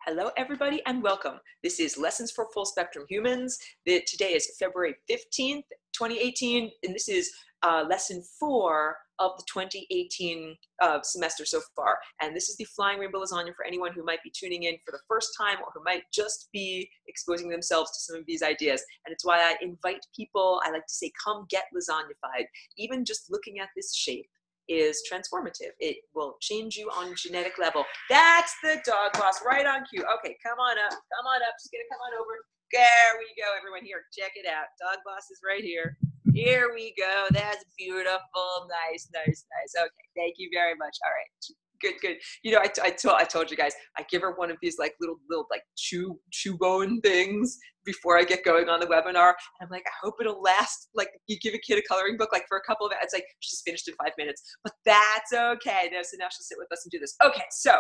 Hello, everybody, and welcome. This is Lessons for Full Spectrum Humans. Today is February 15th, 2018, and this is lesson 4 of the 2018 semester so far. And this is the Flying Rainbow Lasagna for anyone who might be tuning in for the first time or who might just be exposing themselves to some of these ideas. And it's why I invite people, I like to say, come get lasagnified. Even just looking at this shape is transformative. It will change you on genetic level. That's the dog boss, right on cue. Okay, come on up, just gonna come on over. There we go, everyone here, check it out. Dog boss is right here. Here we go, that's beautiful, nice. Okay, thank you very much. All right, good. You know, I told you guys, I give her one of these like little like chew bone things before I get going on the webinar. And I'm like, I hope it'll last. Like, you give a kid a coloring book like for a couple of, it's like she's finished in 5 minutes, but that's okay. No, so now she'll sit with us and do this. Okay, so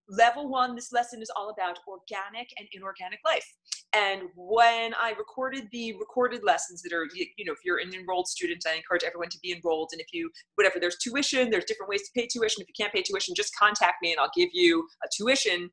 level 1, this lesson is all about organic and inorganic life. And when I recorded the recorded lessons that are, you know, if you're an enrolled student, I encourage everyone to be enrolled. And if you, whatever, there's tuition, there's different ways to pay tuition. If you can't pay tuition, just contact me and I'll give you a tuition.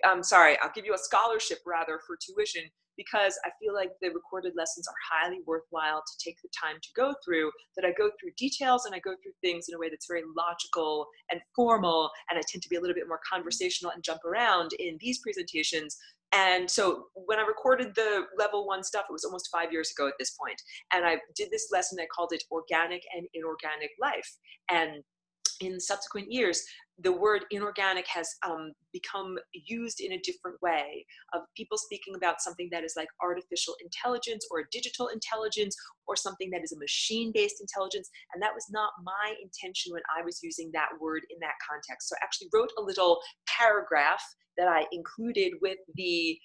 I'll give you a scholarship rather for tuition, because I feel like the recorded lessons are highly worthwhile to take the time to go through, that I go through details and I go through things in a way that's very logical and formal, and I tend to be a little bit more conversational and jump around in these presentations. And so when I recorded the level 1 stuff, it was almost 5 years ago at this point, and I did this lesson, I called it Organic and Inorganic Life. And in subsequent years, the word inorganic has become used in a different way, of people speaking about something that is like artificial intelligence or digital intelligence or something that is a machine-based intelligence. And that was not my intention when I was using that word in that context. So I actually wrote a little paragraph that I included with the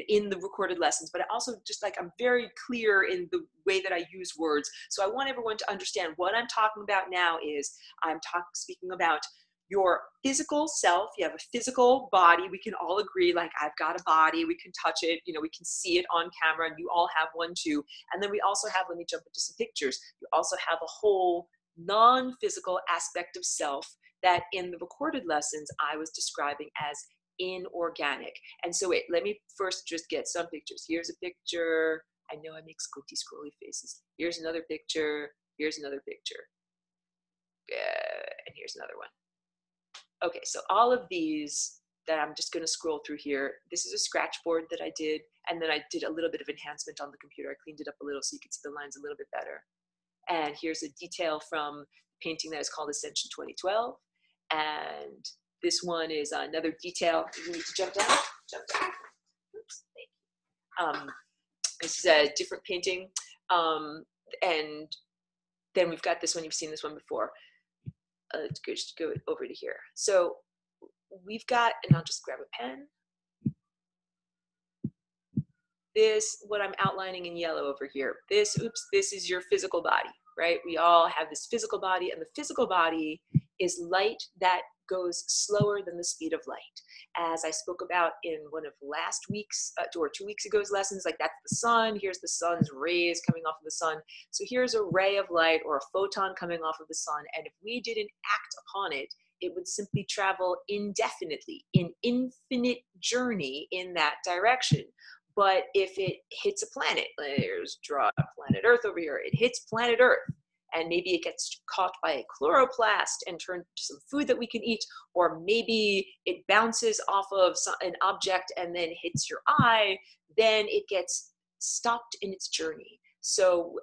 in the recorded lessons, but I also just like, I'm very clear in the way that I use words. So I want everyone to understand what I'm talking about now is I'm speaking about your physical self. You have a physical body. We can all agree, like, I've got a body, we can touch it, you know, we can see it on camera, and you all have one too. And then we also have, let me jump into some pictures, you also have a whole non-physical aspect of self that in the recorded lessons I was describing as inorganic. And so wait, let me first just get some pictures. Here's a picture. I know I make squinty scrolly faces. Here's another picture. Here's another picture. And here's another one. Okay, so all of these that I'm just going to scroll through here, this is a scratch board that I did, and then I did a little bit of enhancement on the computer. I cleaned it up a little so you can see the lines a little bit better. And here's a detail from a painting that is called Ascension 2012. And this one is another detail. You need to jump down. Oops, thank you. This is a different painting. And then we've got this one. You've seen this one before. Let's just go over to here. So we've got, and I'll just grab a pen. This, what I'm outlining in yellow over here, this is your physical body, right? We all have this physical body, and the physical body is light that goes slower than the speed of light. As I spoke about in one of last week's or 2 weeks ago's lessons, like, that's the sun, here's the sun's rays coming off of the sun. So here's a ray of light or a photon coming off of the sun, and if we didn't act upon it, it would simply travel indefinitely, in infinite journey in that direction. But if it hits a planet, let's draw planet Earth over here, it hits planet Earth, and maybe it gets caught by a chloroplast and turned to some food that we can eat, or maybe it bounces off of an object and then hits your eye, then it gets stopped in its journey. So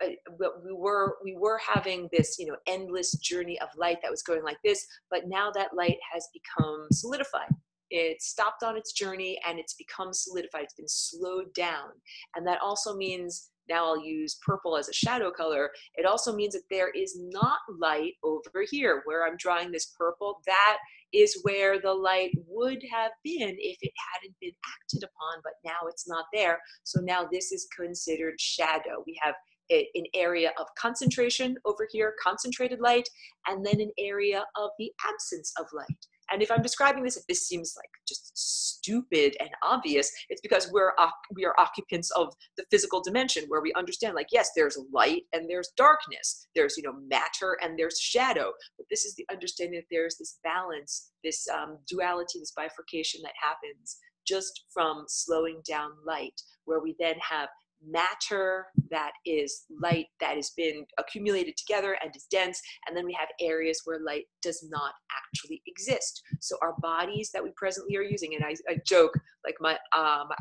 we were having this, you know, endless journey of light that was going like this, but now that light has become solidified. It stopped on its journey and it's become solidified. It's been slowed down. And that also means, now I'll use purple as a shadow color, it also means that there is not light over here where I'm drawing this purple. That is where the light would have been if it hadn't been acted upon, but now it's not there. So now this is considered shadow. We have an area of concentration over here, concentrated light, and then an area of the absence of light. And if I'm describing this, if this seems like just stupid and obvious, it's because we are occupants of the physical dimension, where we understand, like, yes, there's light and there's darkness, there's, matter and there's shadow, but this is the understanding that there's this balance, this duality, this bifurcation that happens just from slowing down light, where we then have matter that is light that has been accumulated together and is dense, and then we have areas where light does not actually exist. So our bodies that we presently are using, and I joke, like my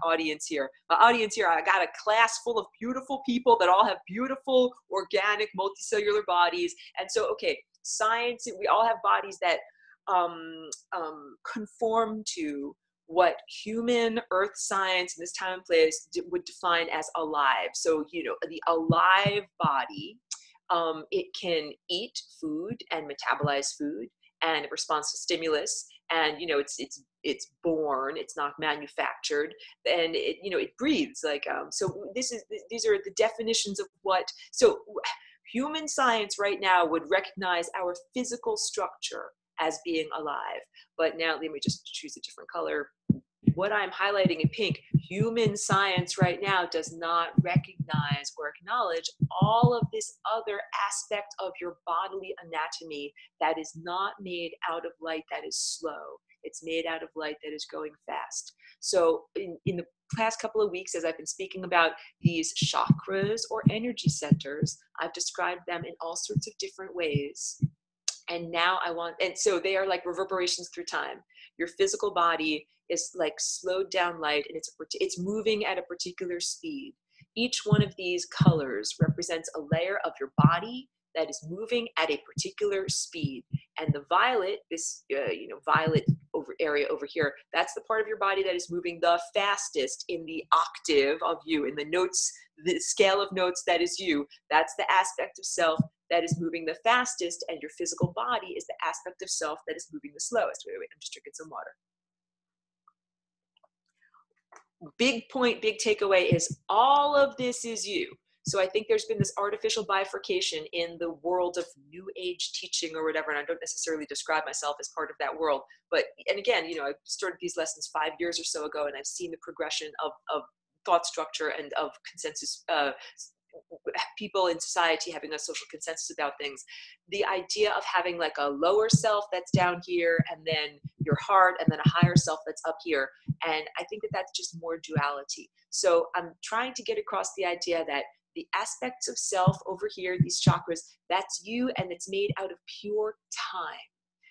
audience here, I got a class full of beautiful people that all have beautiful organic multicellular bodies. And so, okay, science, we all have bodies that conform to what human earth science in this time and place would define as alive. So, the alive body, it can eat food and metabolize food, and it responds to stimulus, and, it's born, it's not manufactured, and it breathes, like, so these are the definitions of what, so human science right now would recognize our physical structure as being alive. But now let me just choose a different color. What I'm highlighting in pink, human science right now does not recognize or acknowledge all of this other aspect of your bodily anatomy that is not made out of light that is slow. It's made out of light that is going fast. So in the past couple of weeks, as I've been speaking about these chakras or energy centers, I've described them in all sorts of different ways. And now and so they are like reverberations through time. Your physical body is like slowed down light, and it's moving at a particular speed. Each one of these colors represents a layer of your body that is moving at a particular speed. And the violet, this violet area over here, that's the part of your body that is moving the fastest in the octave of you, in the notes, the scale of notes that is you. That's the aspect of self that is moving the fastest, and your physical body is the aspect of self that is moving the slowest. Wait, I'm just drinking some water. Big point, big takeaway is all of this is you. So I think there's been this artificial bifurcation in the world of new age teaching or whatever, and I don't necessarily describe myself as part of that world. But, and again, I started these lessons 5 years or so ago, and I've seen the progression of thought structure and of consensus, people in society having a social consensus about things. The idea of having like a lower self that's down here, and then your heart, and then a higher self that's up here. And I think that that's just more duality. So I'm trying to get across the idea that the aspects of self over here, these chakras, that's you, and it's made out of pure time.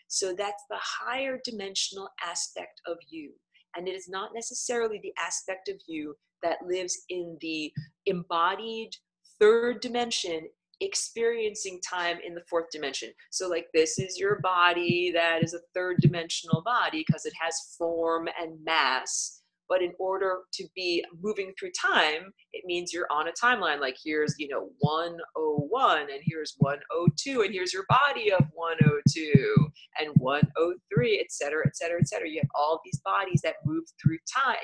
So that's the higher dimensional aspect of you. And it is not necessarily the aspect of you that lives in the embodied third dimension, experiencing time in the fourth dimension. So like, this is your body that is a third dimensional body because it has form and mass. But in order to be moving through time, it means you're on a timeline. Like, here's 101, and here's 102, and here's your body of 102 and 103, et cetera, et cetera, et cetera. You have all these bodies that move through time.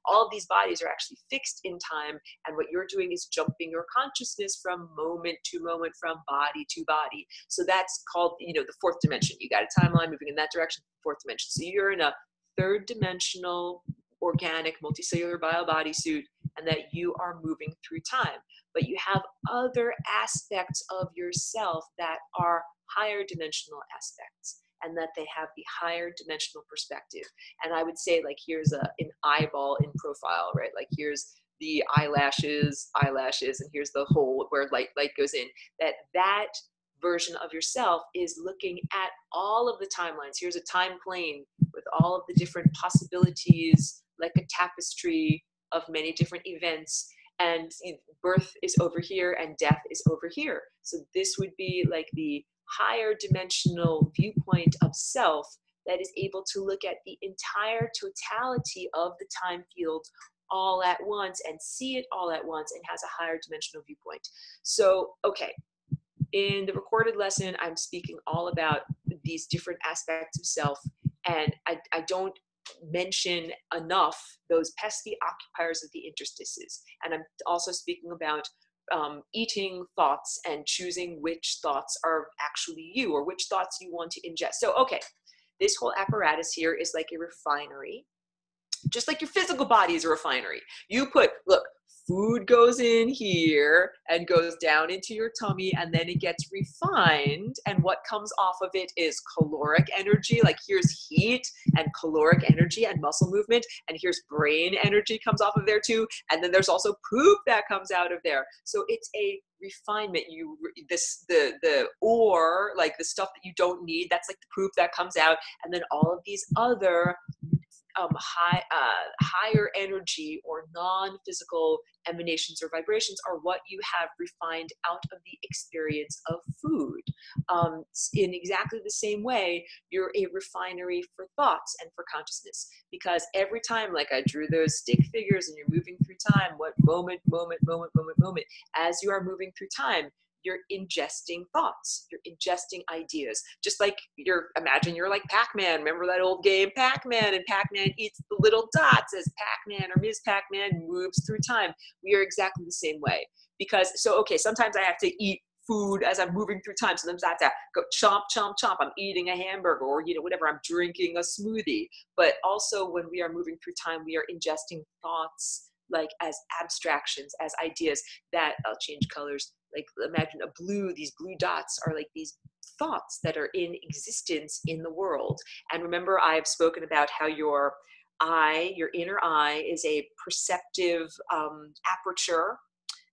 All of these bodies are actually fixed in time, and what you're doing is jumping your consciousness from moment to moment, from body to body. So that's called, the fourth dimension. You got a timeline moving in that direction, fourth dimension. So you're in a third dimensional organic multicellular bio bodysuit, and that you are moving through time. But you have other aspects of yourself that are higher dimensional aspects, and that they have the higher dimensional perspective. And I would say, like, here's an eyeball in profile, right? Like, here's the eyelashes, and here's the hole where light goes in. That version of yourself is looking at all of the timelines. Here's a time plane with all of the different possibilities, like a tapestry of many different events. And birth is over here and death is over here. So this would be like the higher dimensional viewpoint of self that is able to look at the entire totality of the time field all at once and see it all at once, and has a higher dimensional viewpoint. So, okay, in the recorded lesson, I'm speaking all about these different aspects of self, and I don't mention enough those pesky occupiers of the interstices. And I'm also speaking about eating thoughts and choosing which thoughts are actually you, or which thoughts you want to ingest. So, okay, This whole apparatus here is like a refinery, just like your physical body is a refinery. You put, look, food goes in here and goes down into your tummy, and then it gets refined, and what comes off of it is caloric energy. Like here's heat and caloric energy and muscle movement, and here's brain energy comes off of there too, and then there's also poop that comes out of there. So it's a refinement. The ore, like the stuff that you don't need, that's like the poop that comes out, and then all of these other higher energy or non-physical emanations or vibrations are what you have refined out of the experience of food. In exactly the same way, you're a refinery for thoughts and for consciousness, because every time, like I drew those stick figures and you're moving through time, what moment, as you are moving through time, you're ingesting thoughts, you're ingesting ideas. Just like imagine you're like Pac-Man. Remember that old game, Pac-Man? And Pac-Man eats the little dots as Pac-Man or Ms. Pac-Man moves through time. We are exactly the same way. Okay, sometimes I have to eat food as I'm moving through time. Sometimes I have to go chomp, chomp, chomp. I'm eating a hamburger or, whatever, I'm drinking a smoothie. But also when we are moving through time, we are ingesting thoughts, like as abstractions, as ideas that, I'll change colors, like imagine these blue dots are like these thoughts that are in existence in the world. And remember, I've spoken about how your inner eye is a perceptive aperture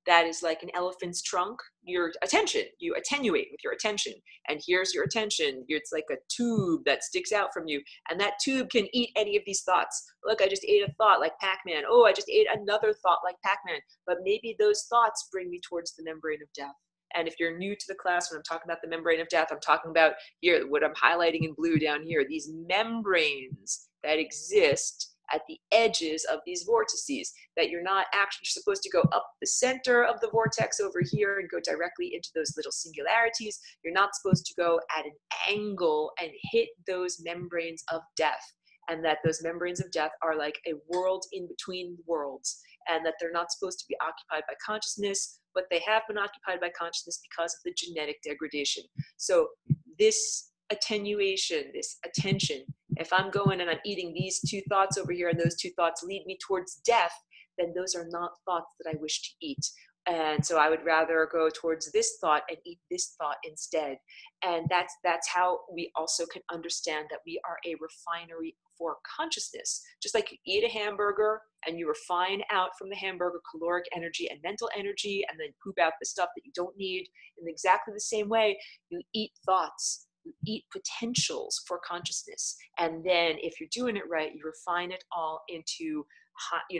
that is like an elephant's trunk. Your attention, you attenuate with your attention. And here's your attention. It's like a tube that sticks out from you. And that tube can eat any of these thoughts. Look, I just ate a thought like Pac-Man. Oh, I just ate another thought like Pac-Man. But maybe those thoughts bring me towards the membrane of death. And if you're new to the class, when I'm talking about the membrane of death, I'm talking about here, what I'm highlighting in blue down here, these membranes that exist at the edges of these vortices, that you're not actually supposed to go up the center of the vortex over here and go directly into those little singularities. You're not supposed to go at an angle and hit those membranes of death, and that those membranes of death are like a world in between worlds, and that they're not supposed to be occupied by consciousness, but they have been occupied by consciousness because of the genetic degradation. So this attenuation, this attention, if I'm going and I'm eating these two thoughts over here and those two thoughts lead me towards death, then those are not thoughts that I wish to eat. And so I would rather go towards this thought and eat this thought instead. And that's how we also can understand that we are a refinery for consciousness. Just like you eat a hamburger and you refine out from the hamburger caloric energy and mental energy, and then poop out the stuff that you don't need, in exactly the same way, you eat thoughts. You eat potentials for consciousness. And then if you're doing it right, you refine it all into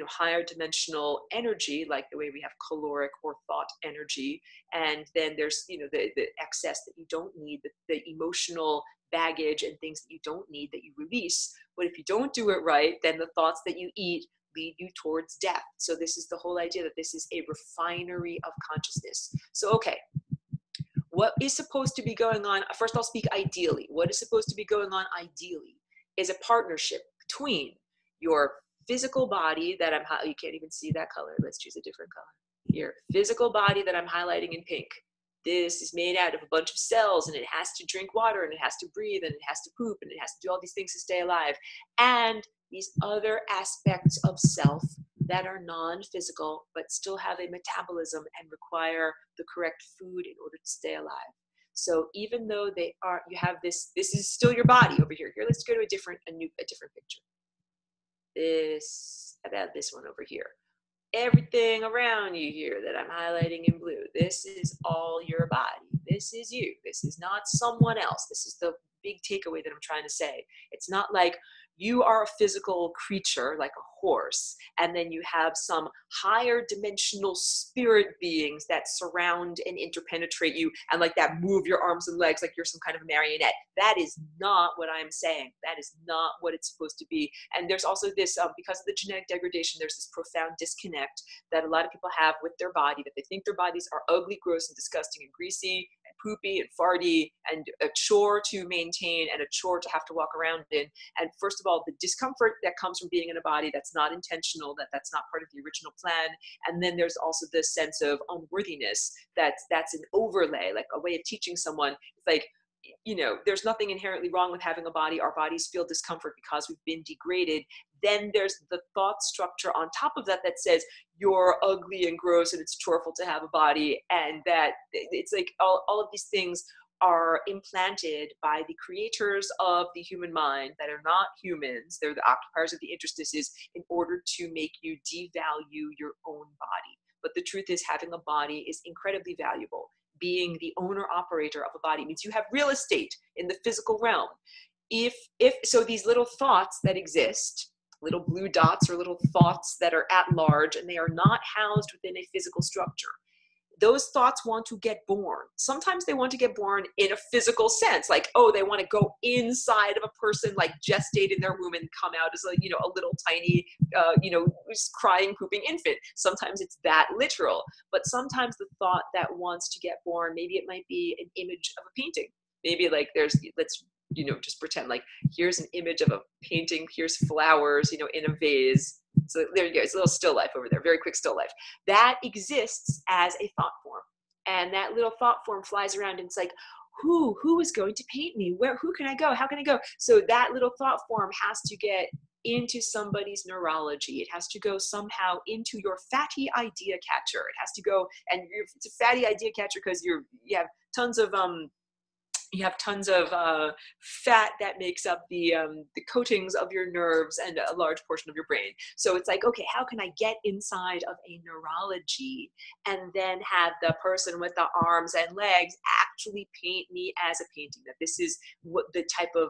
higher dimensional energy, like the way we have caloric or thought energy. And then there's, the excess that you don't need, the emotional baggage and things that you don't need that you release. But if you don't do it right, then the thoughts that you eat lead you towards death. So this is the whole idea that this is a refinery of consciousness. So, okay. What is supposed to be going on? First, I'll speak ideally. What is supposed to be going on ideally is a partnership between your physical body that you can't even see that color. Let's choose a different color. Your physical body that I'm highlighting in pink. This is made out of a bunch of cells, and it has to drink water, and it has to breathe, and it has to poop, and it has to do all these things to stay alive. And these other aspects of self that are non-physical, but still have a metabolism and require the correct food in order to stay alive. So even though you have this is still your body over here. Here, let's go to a different picture. About this one over here. Everything around you here that I'm highlighting in blue, this is all your body. This is you. This is not someone else. This is the big takeaway that I'm trying to say. It's not like you are a physical creature like a horse, and then you have some higher dimensional spirit beings that surround and interpenetrate you and like that move your arms and legs like you're some kind of a marionette. That is not what I'm saying. That is not what it's supposed to be. And there's also this, because of the genetic degradation, there's this profound disconnect that a lot of people have with their body, that they think their bodies are ugly, gross, and disgusting and greasy and poopy and farty and a chore to maintain and a chore to have to walk around in. And first of all, the discomfort that comes from being in a body that's not intentional, that's not part of the original plan. And then there's also this sense of unworthiness that's an overlay, like a way of teaching someone. It's like, you know, there's nothing inherently wrong with having a body. Our bodies feel discomfort because we've been degraded. Then there's the thought structure on top of that that says you're ugly and gross and it's choreful to have a body. And that it's like all of these things are implanted by the creators of the human mind that are not humans. They're the occupiers of the interstices in order to make you devalue your own body. But the truth is, having a body is incredibly valuable. Being the owner operator of a body means you have real estate in the physical realm. If so, these little thoughts that exist, little blue dots or little thoughts that are at large, and they are not housed within a physical structure. Those thoughts want to get born. Sometimes they want to get born in a physical sense, like, oh, they want to go inside of a person, like gestate in their womb and come out as a, you know, a little tiny, you know, crying, pooping infant. Sometimes it's that literal, but sometimes the thought that wants to get born, maybe it might be an image of a painting. Maybe like let's, you know, just pretend like here's an image of a painting, here's flowers, you know, in a vase. So there you go. It's a little still life over there, very quick still life. That exists as a thought form. And that little thought form flies around and it's like, who is going to paint me? Who can I go? How can I go? So that little thought form has to get into somebody's neurology. It has to go somehow into your fatty idea catcher. It has to go, and it's a fatty idea catcher because you have tons of fat that makes up the coatings of your nerves and a large portion of your brain. So it's like, okay, how can I get inside of a neurology and then have the person with the arms and legs actually paint me as a painting? That this is what the type of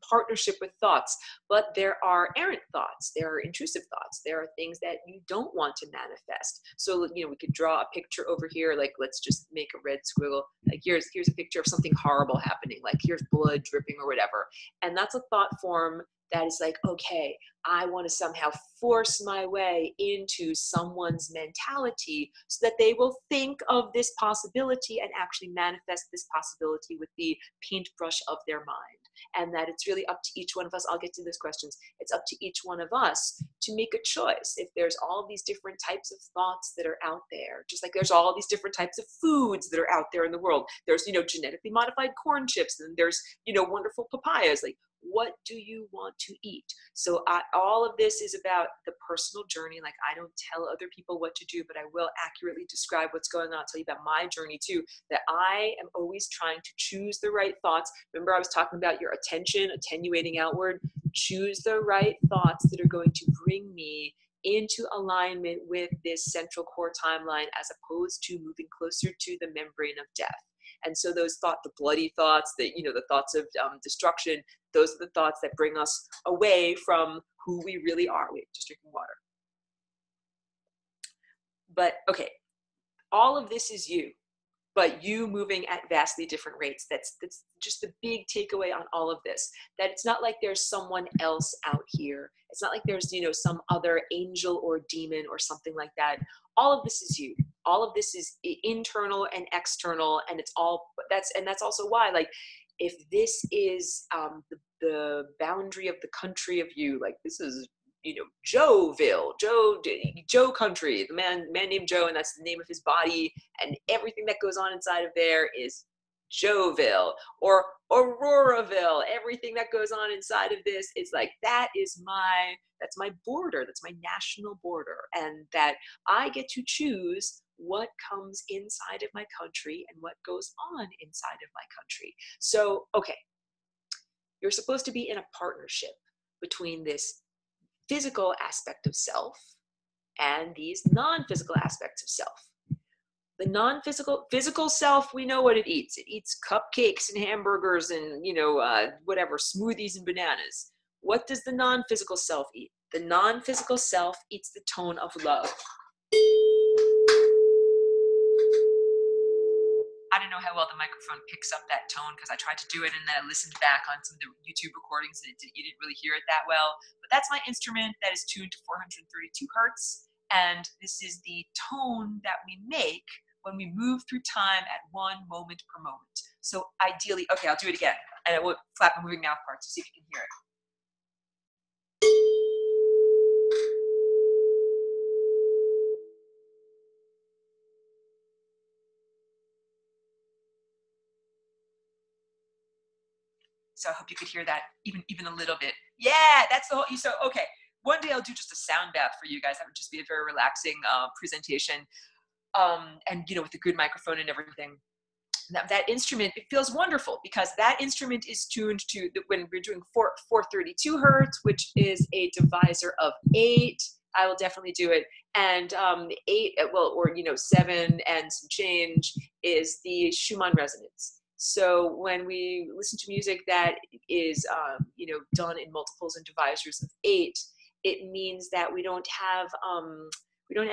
partnership with thoughts. But there are errant thoughts, there are intrusive thoughts, there are things that you don't want to manifest. So, you know, we could draw a picture over here, like let's just make a red squiggle, like here's a picture of something horrible happening, like here's blood dripping or whatever. And that's a thought form that is like, okay, I want to somehow force my way into someone's mentality so that they will think of this possibility and actually manifest this possibility with the paintbrush of their mind. And that it's really up to each one of us. I'll get to those questions. It's up to each one of us to make a choice. If there's all these different types of thoughts that are out there, just like there's all these different types of foods that are out there in the world. There's, you know, genetically modified corn chips, and there's, you know, wonderful papayas. Like, what do you want to eat? So all of this is about the personal journey. Like, I don't tell other people what to do, but I will accurately describe what's going on, tell you about my journey too, that I am always trying to choose the right thoughts. Remember, I was talking about your attention attenuating outward. Choose the right thoughts that are going to bring me into alignment with this central core timeline, as opposed to moving closer to the membrane of death. And so those thoughts, the bloody thoughts, the thoughts of destruction, those are the thoughts that bring us away from who we really are. Wait, just drinking water. But okay, all of this is you, but you moving at vastly different rates. That's just the big takeaway on all of this, that it's not like there's someone else out here. It's not like there's, you know, some other angel or demon or something like that. All of this is you. All of this is internal and external, and it's all that's also why, like, if this is the boundary of the country of you, like this is, you know, Joeville, Joe country, the man named Joe, and that's the name of his body, and everything that goes on inside of there is Joeville, or Auroraville. Everything that goes on inside of this is like, that's my border, that's my national border, and that I get to choose what comes inside of my country and what goes on inside of my country. So, okay, you're supposed to be in a partnership between this physical aspect of self and these non-physical aspects of self. The physical self, we know what it eats. It eats cupcakes and hamburgers and, you know, whatever, smoothies and bananas. What does the non-physical self eat? The non-physical self eats the tone of love. I don't know how well the microphone picks up that tone, because I tried to do it and then I listened back on some of the YouTube recordings and you didn't really hear it that well. But that's my instrument that is tuned to 432 hertz. And this is the tone that we make when we move through time at one moment per moment. So ideally, okay, I'll do it again. And I will flap the moving mouth parts to see if you can hear it. So I hope you could hear that even a little bit. Yeah, that's the whole, so, okay. One day I'll do just a sound bath for you guys. That would just be a very relaxing presentation. And, you know, with a good microphone and everything. That instrument, it feels wonderful because that instrument is tuned to, when we're doing 432 hertz, which is a divisor of 8. I will definitely do it. And 8, well, or, you know, 7 and some change is the Schumann resonance. So when we listen to music that is, you know, done in multiples and divisors of 8, it means that we don't have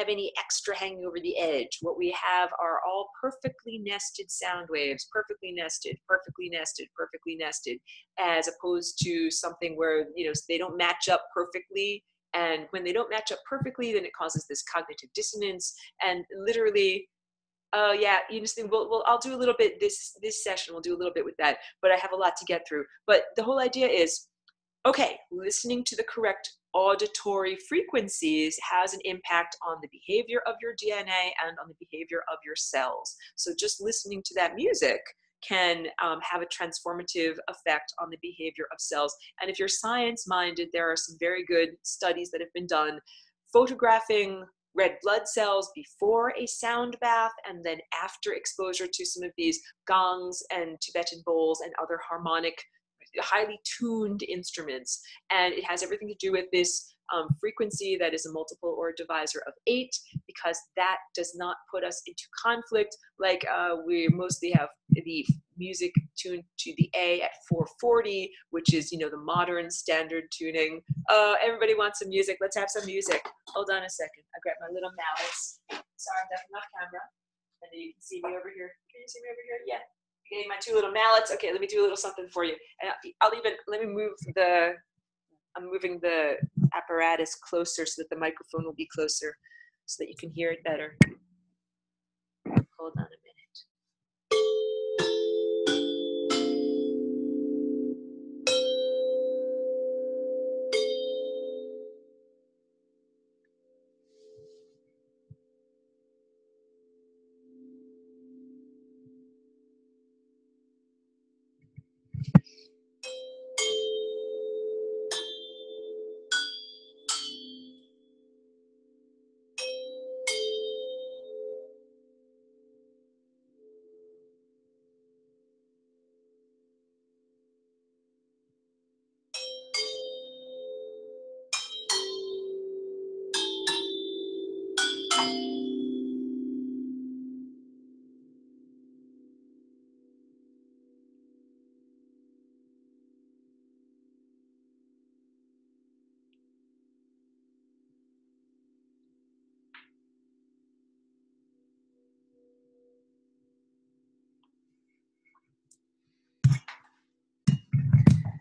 any extra hanging over the edge. What we have are all perfectly nested sound waves, perfectly nested, perfectly nested, perfectly nested, as opposed to something where, you know, they don't match up perfectly. And when they don't match up perfectly, then it causes this cognitive dissonance. And literally, oh yeah, you just think, well, I'll do a little bit this session. We'll do a little bit with that, but I have a lot to get through. But the whole idea is, okay, listening to the correct auditory frequencies has an impact on the behavior of your DNA and on the behavior of your cells. So just listening to that music can have a transformative effect on the behavior of cells. And if you're science-minded, there are some very good studies that have been done photographing red blood cells before a sound bath and then after exposure to some of these gongs and Tibetan bowls and other harmonic, highly tuned instruments. And it has everything to do with this frequency that is a multiple or a divisor of 8, because that does not put us into conflict. Like we mostly have the music tuned to the A at 440, which is, you know, the modern standard tuning. Everybody wants some music. Let's have some music. Hold on a second. I grab my little mallets. Sorry, I'm definitely off camera. And then you can see me over here. Can you see me over here? Yeah. Okay, my 2 little mallets. Okay, let me do a little something for you. And let me move I'm moving the apparatus closer so that the microphone will be closer so that you can hear it better. Hold on a minute.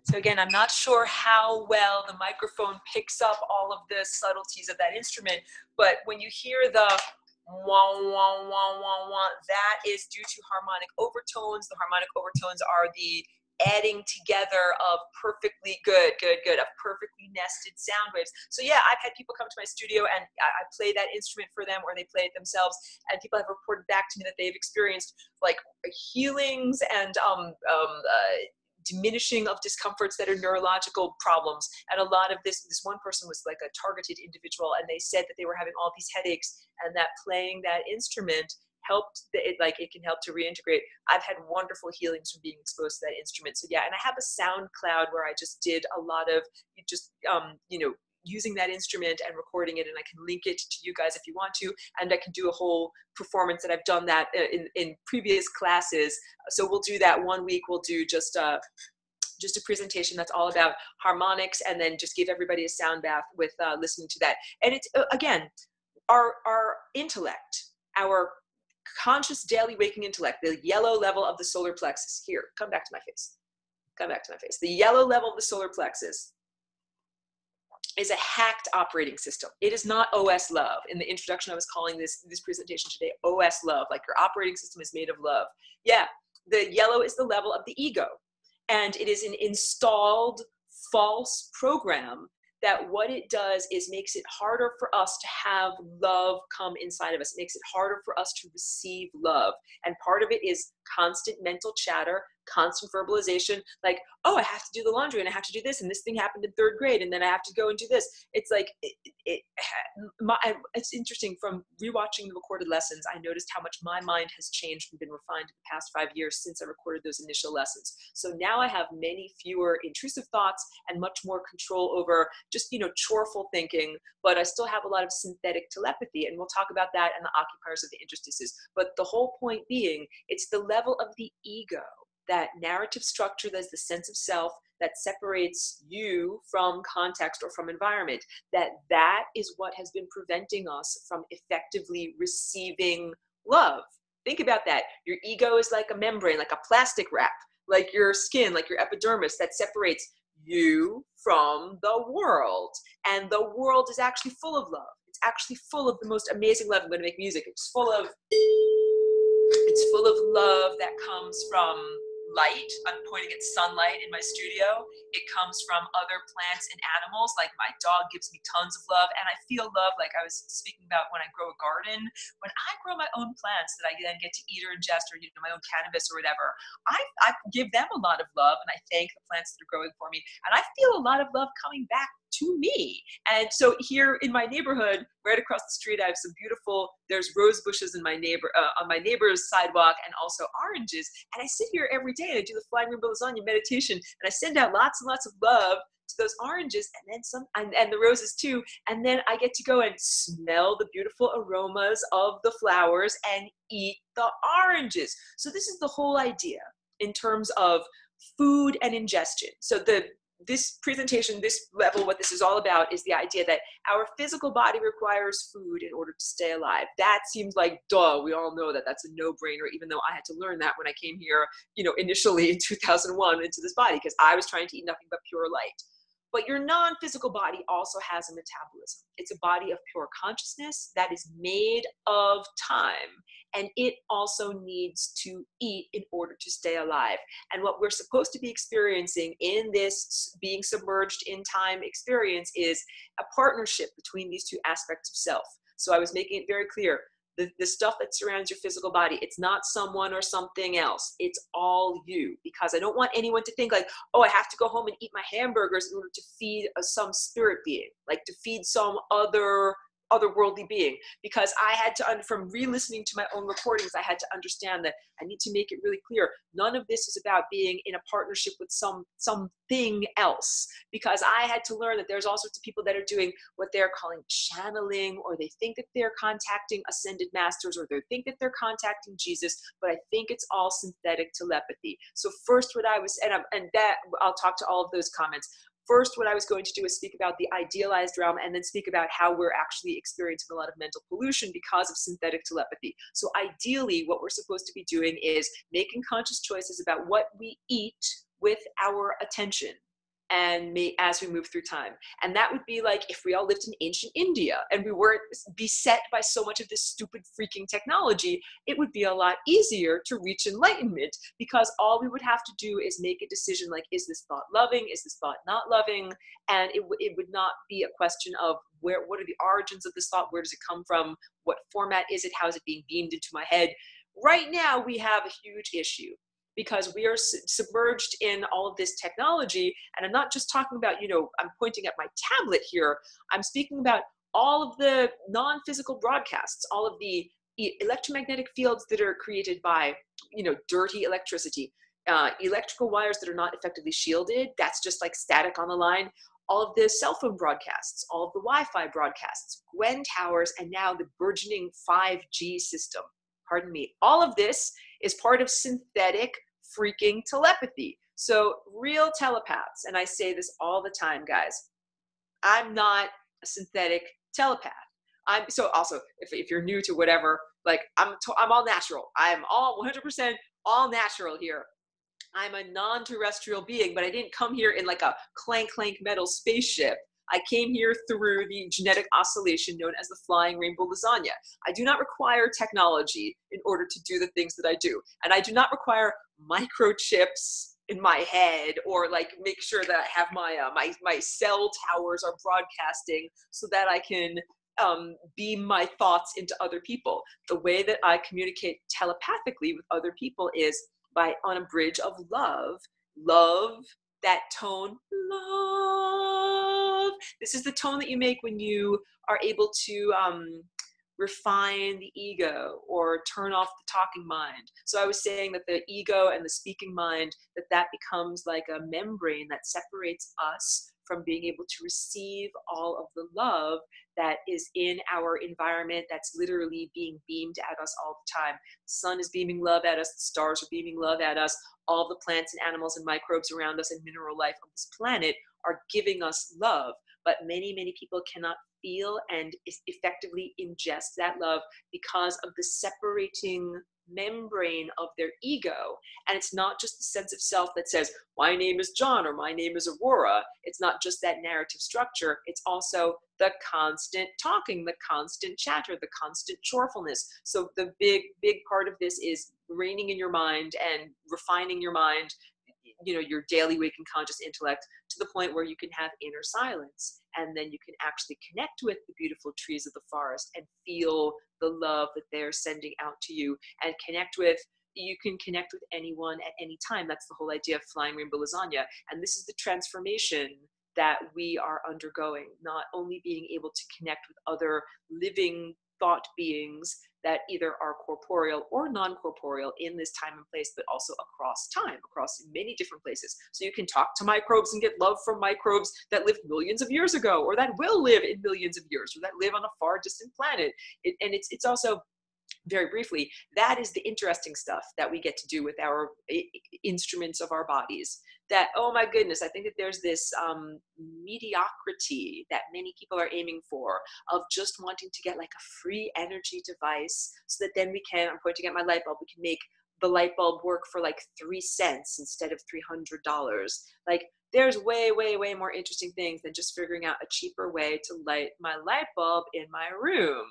So again, I'm not sure how well the microphone picks up all of the subtleties of that instrument, but when you hear the wah, wah, wah, wah, wah, that is due to harmonic overtones. The harmonic overtones are the adding together of perfectly of perfectly nested sound waves. So yeah, I've had people come to my studio and I play that instrument for them, or they play it themselves, and people have reported back to me that they've experienced like healings and diminishing of discomforts that are neurological problems. And a lot of this one person was like a targeted individual, and they said that they were having all these headaches, and that playing that instrument helped it can help to reintegrate. I've had wonderful healings from being exposed to that instrument. So yeah, and I have a SoundCloud where I just did a lot of using that instrument and recording it, and I can link it to you guys if you want to, and I can do a whole performance, and I've done that in previous classes. So we'll do that one week. We'll do just a presentation that's all about harmonics, and then just give everybody a sound bath with listening to that. And it's again, our intellect, our conscious daily waking intellect, the yellow level of the solar plexus. Here, come back to my face. Come back to my face. The yellow level of the solar plexus is a hacked operating system. It is not OS love. In the introduction, I was calling this presentation today OS love, like your operating system is made of love. Yeah, the yellow is the level of the ego. And it is an installed false program that what it does is makes it harder for us to have love come inside of us. It makes it harder for us to receive love. And part of it is constant mental chatter, constant verbalization, like, oh, I have to do the laundry and I have to do this, and this thing happened in third grade, and then I have to go and do this. It's like, it's interesting from rewatching the recorded lessons. I noticed how much my mind has changed and been refined in the past 5 years since I recorded those initial lessons. So now I have many fewer intrusive thoughts and much more control over just, choreful thinking, but I still have a lot of synthetic telepathy, and we'll talk about that and the occupiers of the interstices. But the whole point being, it's the level of the ego, that narrative structure, that's the sense of self that separates you from context or from environment, that is what has been preventing us from effectively receiving love. Think about that. Your ego is like a membrane, like a plastic wrap, like your skin, like your epidermis, that separates you from the world. And the world is actually full of love. It's actually full of the most amazing love. I'm going to make music. It's full of love that comes from light. I'm pointing at sunlight in my studio. It comes from other plants and animals. Like my dog gives me tons of love, and I feel love, like I was speaking about when I grow a garden. When I grow my own plants that I then get to eat or ingest, or my own cannabis or whatever, I give them a lot of love, and I thank the plants that are growing for me, and I feel a lot of love coming back to me. And so here in my neighborhood, right across the street, I have some there's rose bushes in my on my neighbor's sidewalk, and also oranges. And I sit here every day and I do the flying rainbow lasagna meditation, and I send out lots and lots of love to those oranges, and then and the roses too. And then I get to go and smell the beautiful aromas of the flowers and eat the oranges. So this is the whole idea in terms of food and ingestion. So this presentation, this level, what this is all about is the idea that our physical body requires food in order to stay alive. That seems like, duh, we all know that that's a no-brainer, even though I had to learn that when I came here, initially in 2001 into this body, because I was trying to eat nothing but pure light. But your non-physical body also has a metabolism. It's a body of pure consciousness that is made of time, and it also needs to eat in order to stay alive. And what we're supposed to be experiencing in this being submerged in time experience is a partnership between these two aspects of self. So I was making it very clear. The stuff that surrounds your physical body, it's not someone or something else. It's all you. Because I don't want anyone to think like, oh, I have to go home and eat my hamburgers in order to feed some spirit being, like to feed some otherworldly being. Because I had to, from re-listening to my own recordings, I had to understand that I need to make it really clear. None of this is about being in a partnership with something else. Because I had to learn that there's all sorts of people that are doing what they're calling channeling, or they think that they're contacting ascended masters, or they think that they're contacting Jesus, but I think it's all synthetic telepathy. So first what I was, and that I'll talk to all of those comments. First, what I was going to do is speak about the idealized realm, and then speak about how we're actually experiencing a lot of mental pollution because of synthetic telepathy. So ideally, what we're supposed to be doing is making conscious choices about what we eat with our attention, and as we move through time. And that would be like if we all lived in ancient India and we weren't beset by so much of this stupid freaking technology, it would be a lot easier to reach enlightenment, because all we would have to do is make a decision like, is this thought loving? Is this thought not loving? And it would not be a question of what are the origins of this thought? Where does it come from? What format is it? How is it being beamed into my head? Right now, we have a huge issue, because we are submerged in all of this technology. And I'm not just talking about, I'm pointing at my tablet here. I'm speaking about all of the non-physical broadcasts, all of the electromagnetic fields that are created by, dirty electricity, electrical wires that are not effectively shielded. That's just like static on the line. All of the cell phone broadcasts, all of the Wi-Fi broadcasts, Gwen towers, and now the burgeoning 5G system. Pardon me. All of this is part of synthetic freaking telepathy. So real telepaths, and I say this all the time, guys, I'm not a synthetic telepath. So also, if you're new to whatever, like I'm all natural. I'm all 100% all natural here. I'm a non-terrestrial being, but I didn't come here in like a clank metal spaceship. I came here through the genetic oscillation known as the flying rainbow lasagna. I do not require technology in order to do the things that I do. And I do not require microchips in my head, or like make sure that I have my cell towers are broadcasting so that I can beam my thoughts into other people. The way that I communicate telepathically with other people is by on a bridge of love. Love, that tone, love. This is the tone that you make when you are able to refine the ego or turn off the talking mind. So I was saying that the ego and the speaking mind, that becomes like a membrane that separates us from being able to receive all of the love that is in our environment, that's literally being beamed at us all the time. The sun is beaming love at us, the stars are beaming love at us, all the plants and animals and microbes around us and mineral life of this planet are giving us love. But many, many people cannot feel and effectively ingest that love because of the separating membrane of their ego. And it's not just the sense of self that says, my name is John or my name is Aurora. It's not just that narrative structure. It's also the constant talking, the constant chatter, the constant chorefulness. So the big part of this is reining in your mind and refining your mind, your daily waking conscious intellect, to the point where you can have inner silence, and then you can actually connect with the beautiful trees of the forest and feel the love that they're sending out to you, and you can connect with anyone at any time. That's the whole idea of flying rainbow lasagna. And this is the transformation that we are undergoing, not only being able to connect with other living thought beings that either are corporeal or non-corporeal in this time and place, but also across time, across many different places. So you can talk to microbes and get love from microbes that lived millions of years ago, or that will live in millions of years, or that live on a far distant planet. And it's also, very briefly, that is the interesting stuff that we get to do with our instruments of our bodies. That, oh my goodness, I think that there's this mediocrity that many people are aiming for, of just wanting to get like a free energy device, so that then I'm pointing at my light bulb, we can make the light bulb work for like 3 cents instead of $300. Like, there's way, way, way more interesting things than just figuring out a cheaper way to light my light bulb in my room.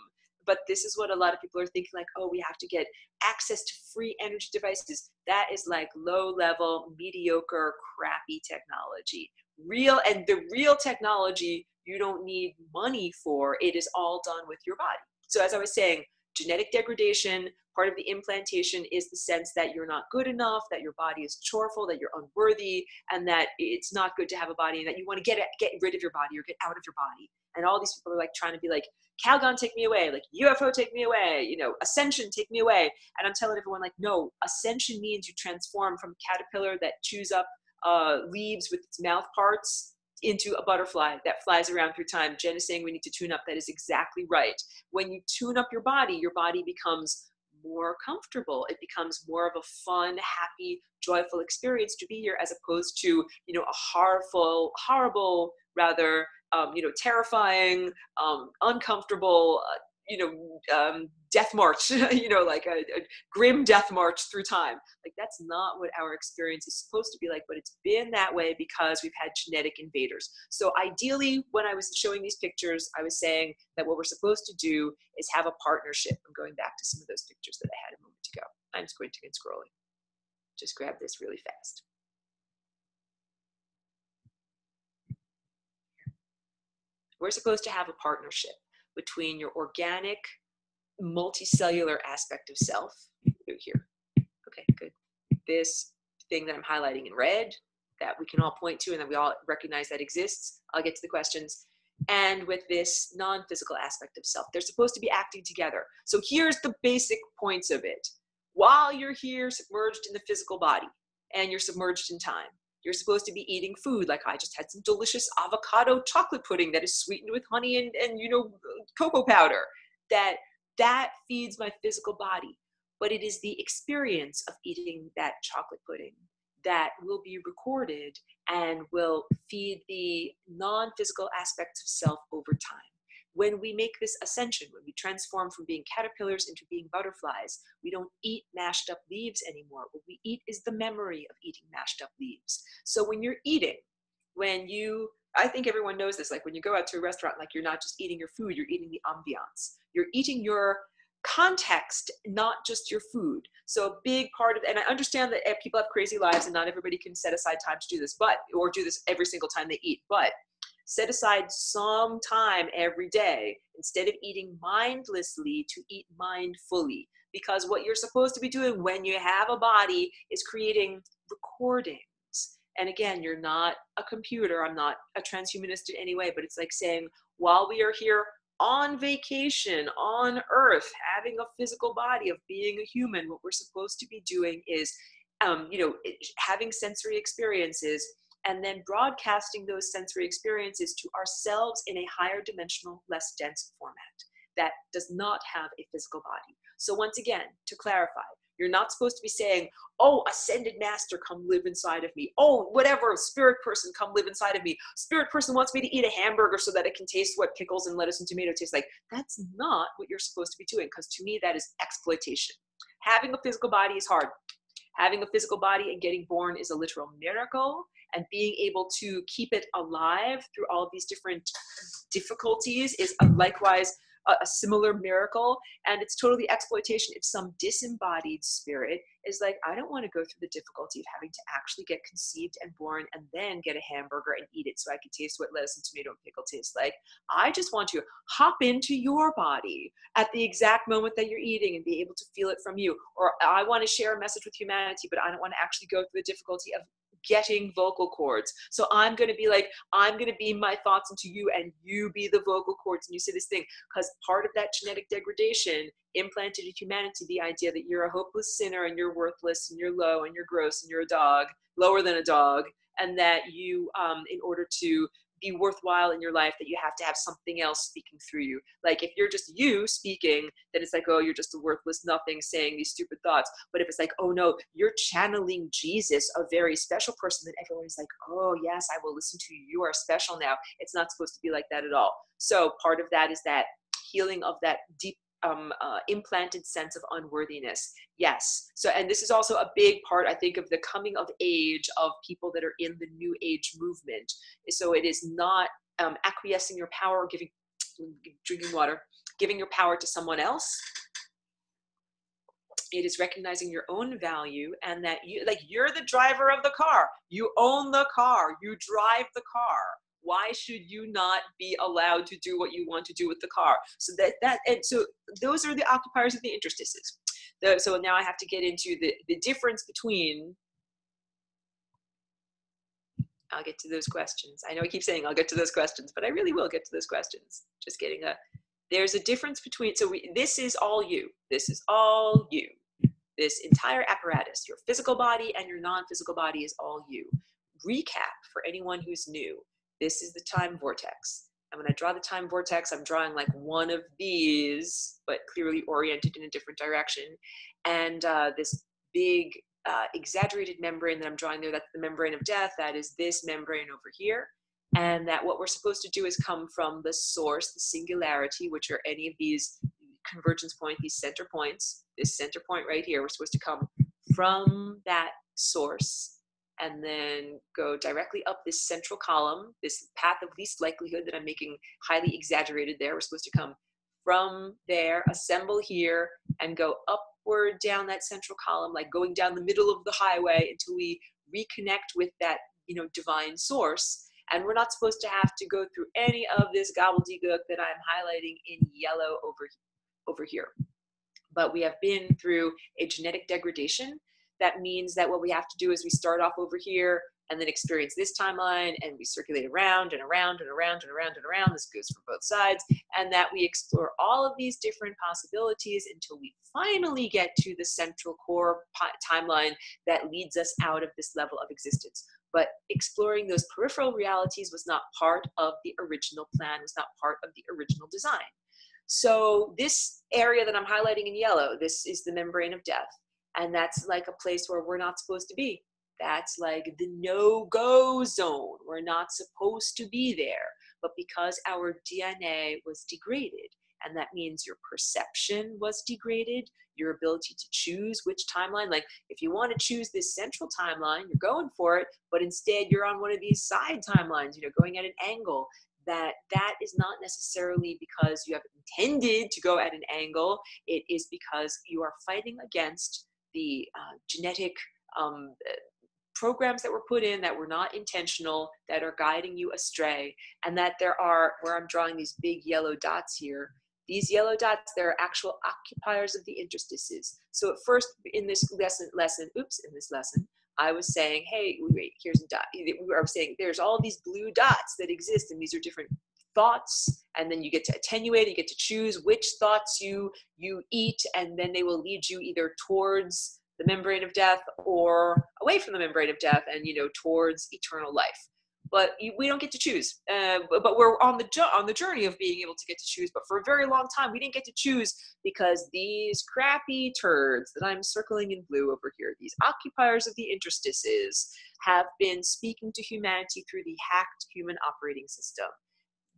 But this is what a lot of people are thinking, like, oh, we have to get access to free energy devices. That is like low-level, mediocre, crappy technology. The real technology you don't need money for. It is all done with your body. So as I was saying, genetic degradation, part of the implantation is the sense that you're not good enough, that your body is choreful, that you're unworthy, and that it's not good to have a body, and that you want to get rid of your body or get out of your body. And all these people are like trying to be like, Calgon, take me away, like UFO, take me away, Ascension, take me away. And I'm telling everyone, like, no, Ascension means you transform from a caterpillar that chews up leaves with its mouth parts into a butterfly that flies around through time. Jen is saying we need to tune up. That is exactly right. When you tune up your body becomes more comfortable. It becomes more of a fun, happy, joyful experience to be here, as opposed to, a horrible, rather, terrifying, uncomfortable, death march, like a grim death march through time. Like, that's not what our experience is supposed to be like, but it's been that way because we've had genetic invaders. So ideally, when I was showing these pictures, I was saying that what we're supposed to do is have a partnership. I'm going back to some of those pictures that I had a moment ago. I'm squinting and scrolling. Just grab this really fast. We're supposed to have a partnership between your organic, multicellular aspect of self. Here. Okay, good. This thing that I'm highlighting in red that we can all point to and that we all recognize that exists. I'll get to the questions. And with this non-physical aspect of self, they're supposed to be acting together. So here's the basic points of it. While you're here submerged in the physical body and you're submerged in time, you're supposed to be eating food. Like, I just had some delicious avocado chocolate pudding that is sweetened with honey and cocoa powder. That feeds my physical body. But it is the experience of eating that chocolate pudding that will be recorded and will feed the non-physical aspects of self over time. When we make this ascension, when we transform from being caterpillars into being butterflies, we don't eat mashed up leaves anymore. What we eat is the memory of eating mashed up leaves. So when you're eating, I think everyone knows this, like when you go out to a restaurant, like, you're not just eating your food, you're eating the ambiance. You're eating your context, not just your food. So a big part of, and I understand that people have crazy lives and not everybody can set aside time to do this, or do this every single time they eat. But set aside some time every day, instead of eating mindlessly, to eat mindfully. Because what you're supposed to be doing when you have a body is creating recordings. And again, you're not a computer. I'm not a transhumanist in any way, but it's like saying, while we are here on vacation on Earth, having a physical body of being a human, what we're supposed to be doing is, having sensory experiences, and then broadcasting those sensory experiences to ourselves in a higher dimensional, less dense format that does not have a physical body. So once again, to clarify, you're not supposed to be saying, oh, ascended master, come live inside of me. Oh, whatever, spirit person, come live inside of me. Spirit person wants me to eat a hamburger so that it can taste what pickles and lettuce and tomato taste like. That's not what you're supposed to be doing, because to me, that is exploitation. Having a physical body is hard. Having a physical body and getting born is a literal miracle, and being able to keep it alive through all of these different difficulties is likewise a similar miracle. And it's totally exploitation if some disembodied spirit is like, I don't want to go through the difficulty of having to actually get conceived and born and then get a hamburger and eat it so I can taste what lettuce and tomato and pickle taste like. I just want to hop into your body at the exact moment that you're eating and be able to feel it from you. Or I want to share a message with humanity, but I don't want to actually go through the difficulty of getting vocal cords. So I'm going to be like, I'm going to beam my thoughts into you and you be the vocal cords and you say this thing. Because part of that genetic degradation implanted in humanity the idea that you're a hopeless sinner and you're worthless and you're low and you're gross and you're a dog, lower than a dog, and that you, in order to be worthwhile in your life, that you have to have something else speaking through you. Like if you're just you speaking, then it's like, oh, you're just a worthless nothing saying these stupid thoughts. But if it's like, oh no, you're channeling Jesus, a very special person, then everyone's like, oh yes, I will listen to you. You are special now. It's not supposed to be like that at all. So part of that is that healing of that deep implanted sense of unworthiness. Yes. So, and this is also a big part, I think, of the coming of age of people that are in the New Age movement. So it is not acquiescing your power, drinking water, giving your power to someone else. It is recognizing your own value, and that you're the driver of the car. You own the car. You drive the car. Why should you not be allowed to do what you want to do with the car? So so those are the occupiers of the interstices. So now I have to get into the difference between. I'll get to those questions. I know I keep saying I'll get to those questions, but I really will get to those questions. Just getting there's a difference between, this is all you. This is all you. This entire apparatus, your physical body and your non-physical body, is all you. Recap for anyone who's new. This is the time vortex. And when I draw the time vortex, I'm drawing like one of these, but clearly oriented in a different direction. And this big exaggerated membrane that I'm drawing there, that's the membrane of death. That is this membrane over here. And that what we're supposed to do is come from the source, the singularity, which are any of these convergence point, these center points, this center point right here. We're supposed to come from that source and then go directly up this central column, this path of least likelihood that I'm making highly exaggerated there. We're supposed to come from there, assemble here, and go upward down that central column, like going down the middle of the highway until we reconnect with that, divine source. And we're not supposed to have to go through any of this gobbledygook that I'm highlighting in yellow over here. But we have been through a genetic degradation. That means that what we have to do is we start off over here and then experience this timeline, and we circulate around and around and around and around and around. This goes for both sides. And that we explore all of these different possibilities until we finally get to the central core timeline that leads us out of this level of existence. But exploring those peripheral realities was not part of the original plan, was not part of the original design. So this area that I'm highlighting in yellow, this is the membrane of death. And that's like a place where we're not supposed to be. That's like the no-go zone. We're not supposed to be there. But because our DNA was degraded, and that means your perception was degraded, your ability to choose which timeline, like if you want to choose this central timeline, you're going for it, but instead you're on one of these side timelines, going at an angle. That is not necessarily because you have intended to go at an angle. It is because you are fighting against the genetic programs that were put in that were not intentional, that are guiding you astray, and that there are, where I'm drawing these big yellow dots here, these yellow dots, they're actual occupiers of the interstices. So at first in this lesson, I was saying, hey, wait, here's a dot. I was saying there's all these blue dots that exist, and these are different thoughts, and then you get to attenuate, you get to choose which thoughts you eat, and then they will lead you either towards the membrane of death or away from the membrane of death and, towards eternal life. But we don't get to choose. But we're on the journey of being able to get to choose. But for a very long time, we didn't get to choose because these crappy turds that I'm circling in blue over here, these occupiers of the interstices, have been speaking to humanity through the hacked human operating system.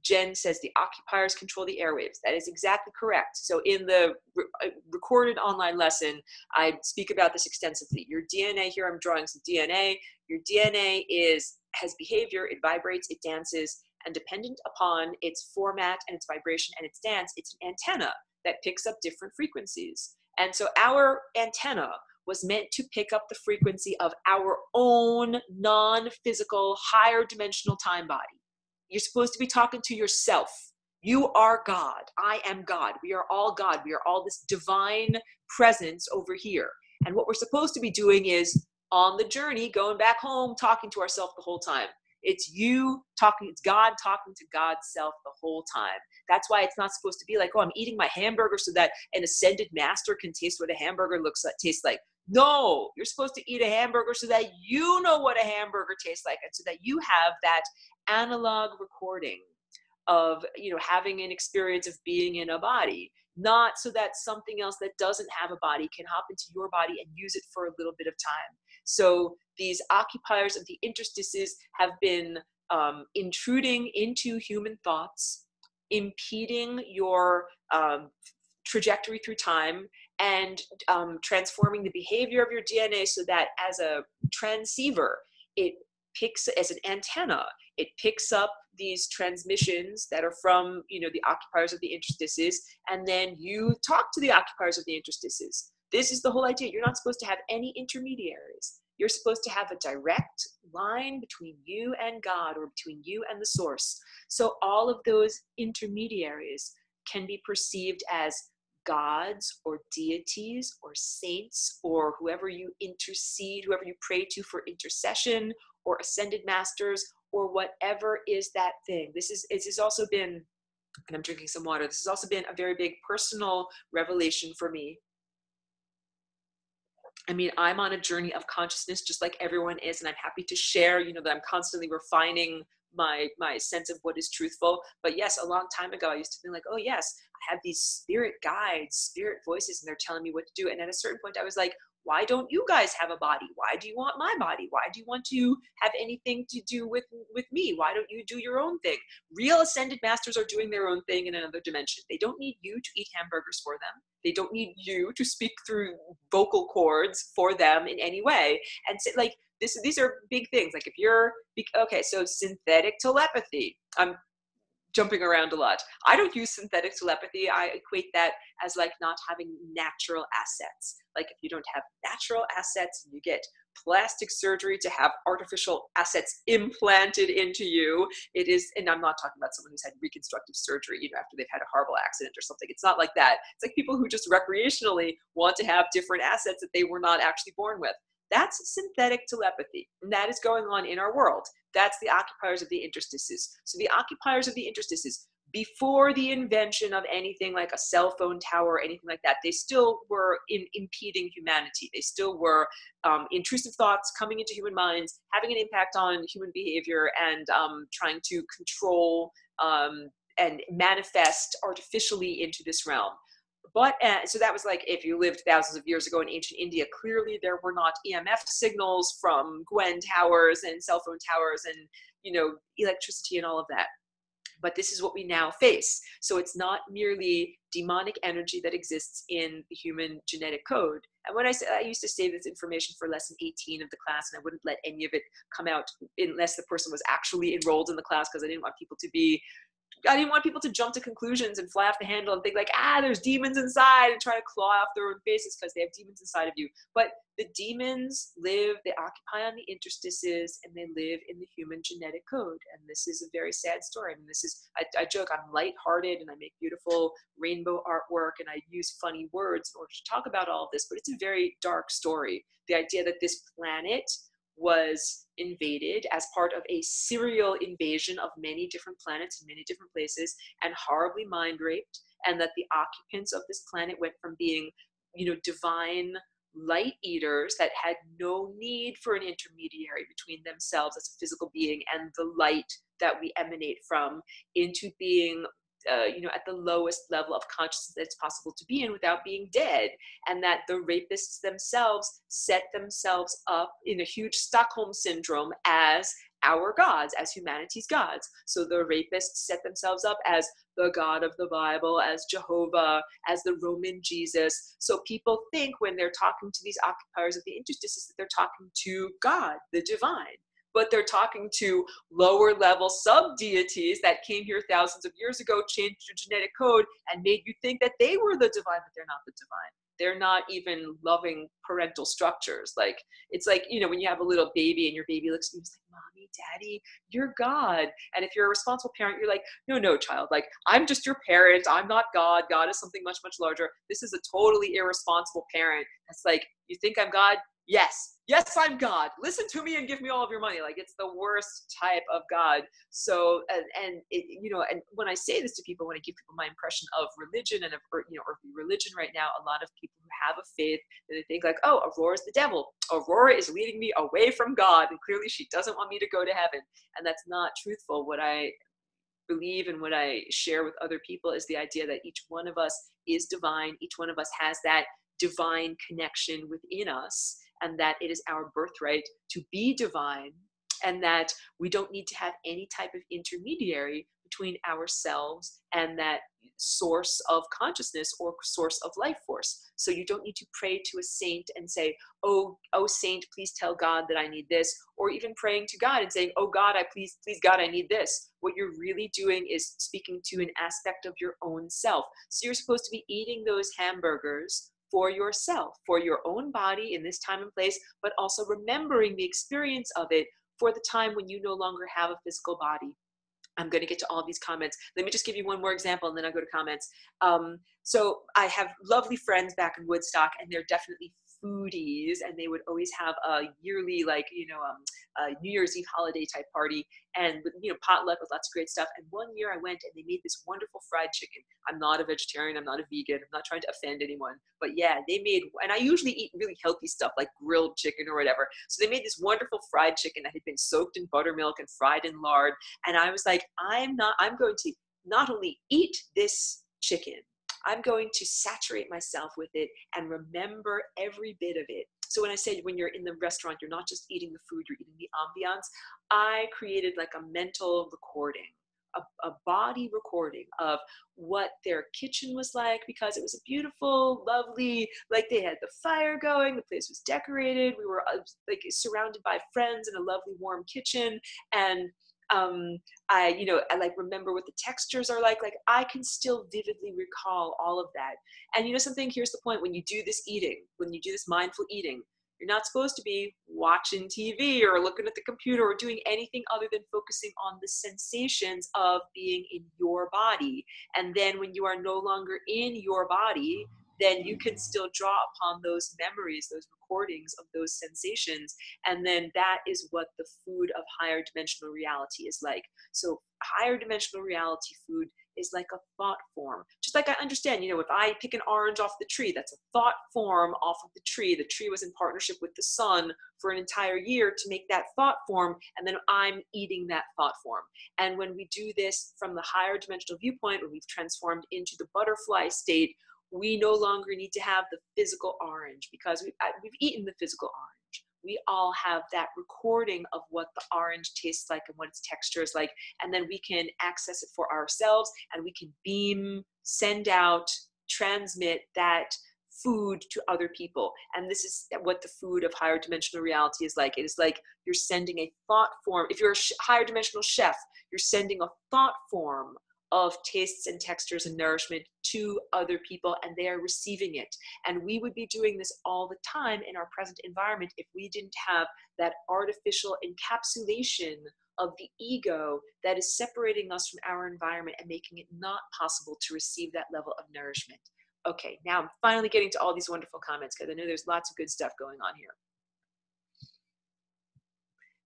Jen says the occupiers control the airwaves. That is exactly correct. So in the recorded online lesson, I speak about this extensively. Your DNA here, I'm drawing some DNA. Your DNA has behavior, it vibrates, it dances, and dependent upon its format and its vibration and its dance, it's an antenna that picks up different frequencies. And so our antenna was meant to pick up the frequency of our own non-physical, higher dimensional time body. You're supposed to be talking to yourself. You are God. I am God. We are all God. We are all this divine presence over here. And what we're supposed to be doing is on the journey, going back home, talking to ourselves the whole time. It's you talking, it's God talking to God's self the whole time. That's why it's not supposed to be like, oh, I'm eating my hamburger so that an ascended master can taste what a hamburger tastes like. No, you're supposed to eat a hamburger so that you know what a hamburger tastes like, and so that you have that analog recording of, having an experience of being in a body, not so that something else that doesn't have a body can hop into your body and use it for a little bit of time. So these occupiers of the interstices have been intruding into human thoughts, impeding your trajectory through time, and transforming the behavior of your DNA so that as a transceiver, it picks, as an antenna, it picks up these transmissions that are from, the occupiers of the interstices, and then you talk to the occupiers of the interstices. This is the whole idea. You're not supposed to have any intermediaries. You're supposed to have a direct line between you and God, or between you and the source. So all of those intermediaries can be perceived as gods or deities or saints, or whoever you intercede, whoever you pray to for intercession, or ascended masters, or whatever is that thing. It has also been, and I'm drinking some water, this has also been a very big personal revelation for me. I mean, I'm on a journey of consciousness just like everyone is, and I'm happy to share, that I'm constantly refining my sense of what is truthful. But yes, a long time ago, I used to think like, oh yes, I have these spirit guides, spirit voices, and they're telling me what to do. And at a certain point, I was like, why don't you guys have a body? Why do you want my body? Why do you want to have anything to do with me? Why don't you do your own thing? Real ascended masters are doing their own thing in another dimension. They don't need you to eat hamburgers for them. They don't need you to speak through vocal cords for them in any way. And so, like, these are big things. Like if you're, okay, so synthetic telepathy. I'm jumping around a lot. I don't use synthetic telepathy. I equate that as like not having natural assets. Like if you don't have natural assets, you get plastic surgery to have artificial assets implanted into you. It is, and I'm not talking about someone who's had reconstructive surgery, after they've had a horrible accident or something. It's not like that. It's like people who just recreationally want to have different assets that they were not actually born with. That's synthetic telepathy, and that is going on in our world. That's the occupiers of the interstices. So the occupiers of the interstices, before the invention of anything like a cell phone tower or anything like that, they still were impeding humanity. They still were intrusive thoughts coming into human minds, having an impact on human behavior, and trying to control and manifest artificially into this realm. But so that was like, if you lived thousands of years ago in ancient India, clearly there were not EMF signals from Gwen towers and cell phone towers and, electricity and all of that. But this is what we now face. So it's not merely demonic energy that exists in the human genetic code. And when I used to save this information for lesson 18 of the class, and I wouldn't let any of it come out unless the person was actually enrolled in the class, because I didn't want people to be I didn't want people to jump to conclusions and fly off the handle and think like, there's demons inside, and try to claw off their own faces because they have demons inside of you. But the demons live, they occupy on the interstices, and they live in the human genetic code. And this is a very sad story. I mean, this is, I joke, I'm lighthearted and I make beautiful rainbow artwork and I use funny words in order to talk about all of this, but it's a very dark story. The idea that this planet was invaded as part of a serial invasion of many different planets in many different places and horribly mind raped, and that the occupants of this planet went from being, divine light eaters that had no need for an intermediary between themselves as a physical being and the light that we emanate from, into being at the lowest level of consciousness that's possible to be in without being dead. And that the rapists themselves set themselves up in a huge Stockholm syndrome as our gods, as humanity's gods. So the rapists set themselves up as the God of the Bible, as Jehovah, as the Roman Jesus. So people think when they're talking to these occupiers of the interstices that they're talking to God, the divine. But they're talking to lower level sub-deities that came here thousands of years ago, changed your genetic code, and made you think that they were the divine, but they're not the divine. They're not even loving parental structures. Like, it's like, when you have a little baby and your baby looks at you and is like, Mommy, Daddy, you're God. And if you're a responsible parent, you're like, no, child, like, I'm just your parent. I'm not God. God is something much, much larger. This is a totally irresponsible parent. It's like, you think I'm God? Yes, I'm God. Listen to me and give me all of your money. Like, it's the worst type of God. So, and when I say this to people, when I give people my impression of religion and of, earthly religion right now, a lot of people who have a faith, they think like, oh, Aurora's the devil. Aurora is leading me away from God, and clearly she doesn't want me to go to heaven. And that's not truthful. What I believe and what I share with other people is the idea that each one of us is divine. Each one of us has that divine connection within us, and that it is our birthright to be divine, and that we don't need to have any type of intermediary between ourselves and that source of consciousness or source of life force. So you don't need to pray to a saint and say, oh saint, please tell God that I need this, or even praying to God and saying, oh God, please God, I need this. What you're really doing is speaking to an aspect of your own self. So you're supposed to be eating those hamburgers for yourself, for your own body in this time and place, but also remembering the experience of it for the time when you no longer have a physical body. I'm going to get to all of these comments. Let me just give you one more example and then I'll go to comments. So I have lovely friends back in Woodstock, and they're definitely foodies, and they would always have a yearly, New Year's Eve holiday type party, and potluck with lots of great stuff. And one year I went and they made this wonderful fried chicken. I'm not a vegetarian, I'm not a vegan, I'm not trying to offend anyone, but yeah, they made, and I usually eat really healthy stuff like grilled chicken or whatever. So they made this wonderful fried chicken that had been soaked in buttermilk and fried in lard. And I was like, I'm going to not only eat this chicken, I'm going to saturate myself with it and remember every bit of it. So when I say when you're in the restaurant, you're not just eating the food, you're eating the ambiance. I created like a mental recording, a body recording of what their kitchen was like, because it was a beautiful, lovely, like they had the fire going, the place was decorated, we were like surrounded by friends in a lovely warm kitchen. And I like remember what the textures are like I can still vividly recall all of that. And something, here's the point: when you do this eating, when you do this mindful eating, you're not supposed to be watching TV or looking at the computer or doing anything other than focusing on the sensations of being in your body. And then when you are no longer in your body, then you can still draw upon those memories, those recordings of those sensations. And then that is what the food of higher dimensional reality is like. So higher dimensional reality food is like a thought form. Just like I understand, if I pick an orange off the tree, that's a thought form off of the tree. The tree was in partnership with the sun for an entire year to make that thought form, and then I'm eating that thought form. And when we do this from the higher dimensional viewpoint, when we've transformed into the butterfly state, we no longer need to have the physical orange, because we've eaten the physical orange. We all have that recording of what the orange tastes like and what its texture is like, and then we can access it for ourselves, and we can beam, send out, transmit that food to other people. And this is what the food of higher dimensional reality is like. It is like you're sending a thought form. If you're a higher dimensional chef, you're sending a thought form of tastes and textures and nourishment to other people, and they are receiving it. And we would be doing this all the time in our present environment if we didn't have that artificial encapsulation of the ego that is separating us from our environment and making it not possible to receive that level of nourishment. Okay, now I'm finally getting to all these wonderful comments because I know there's lots of good stuff going on here.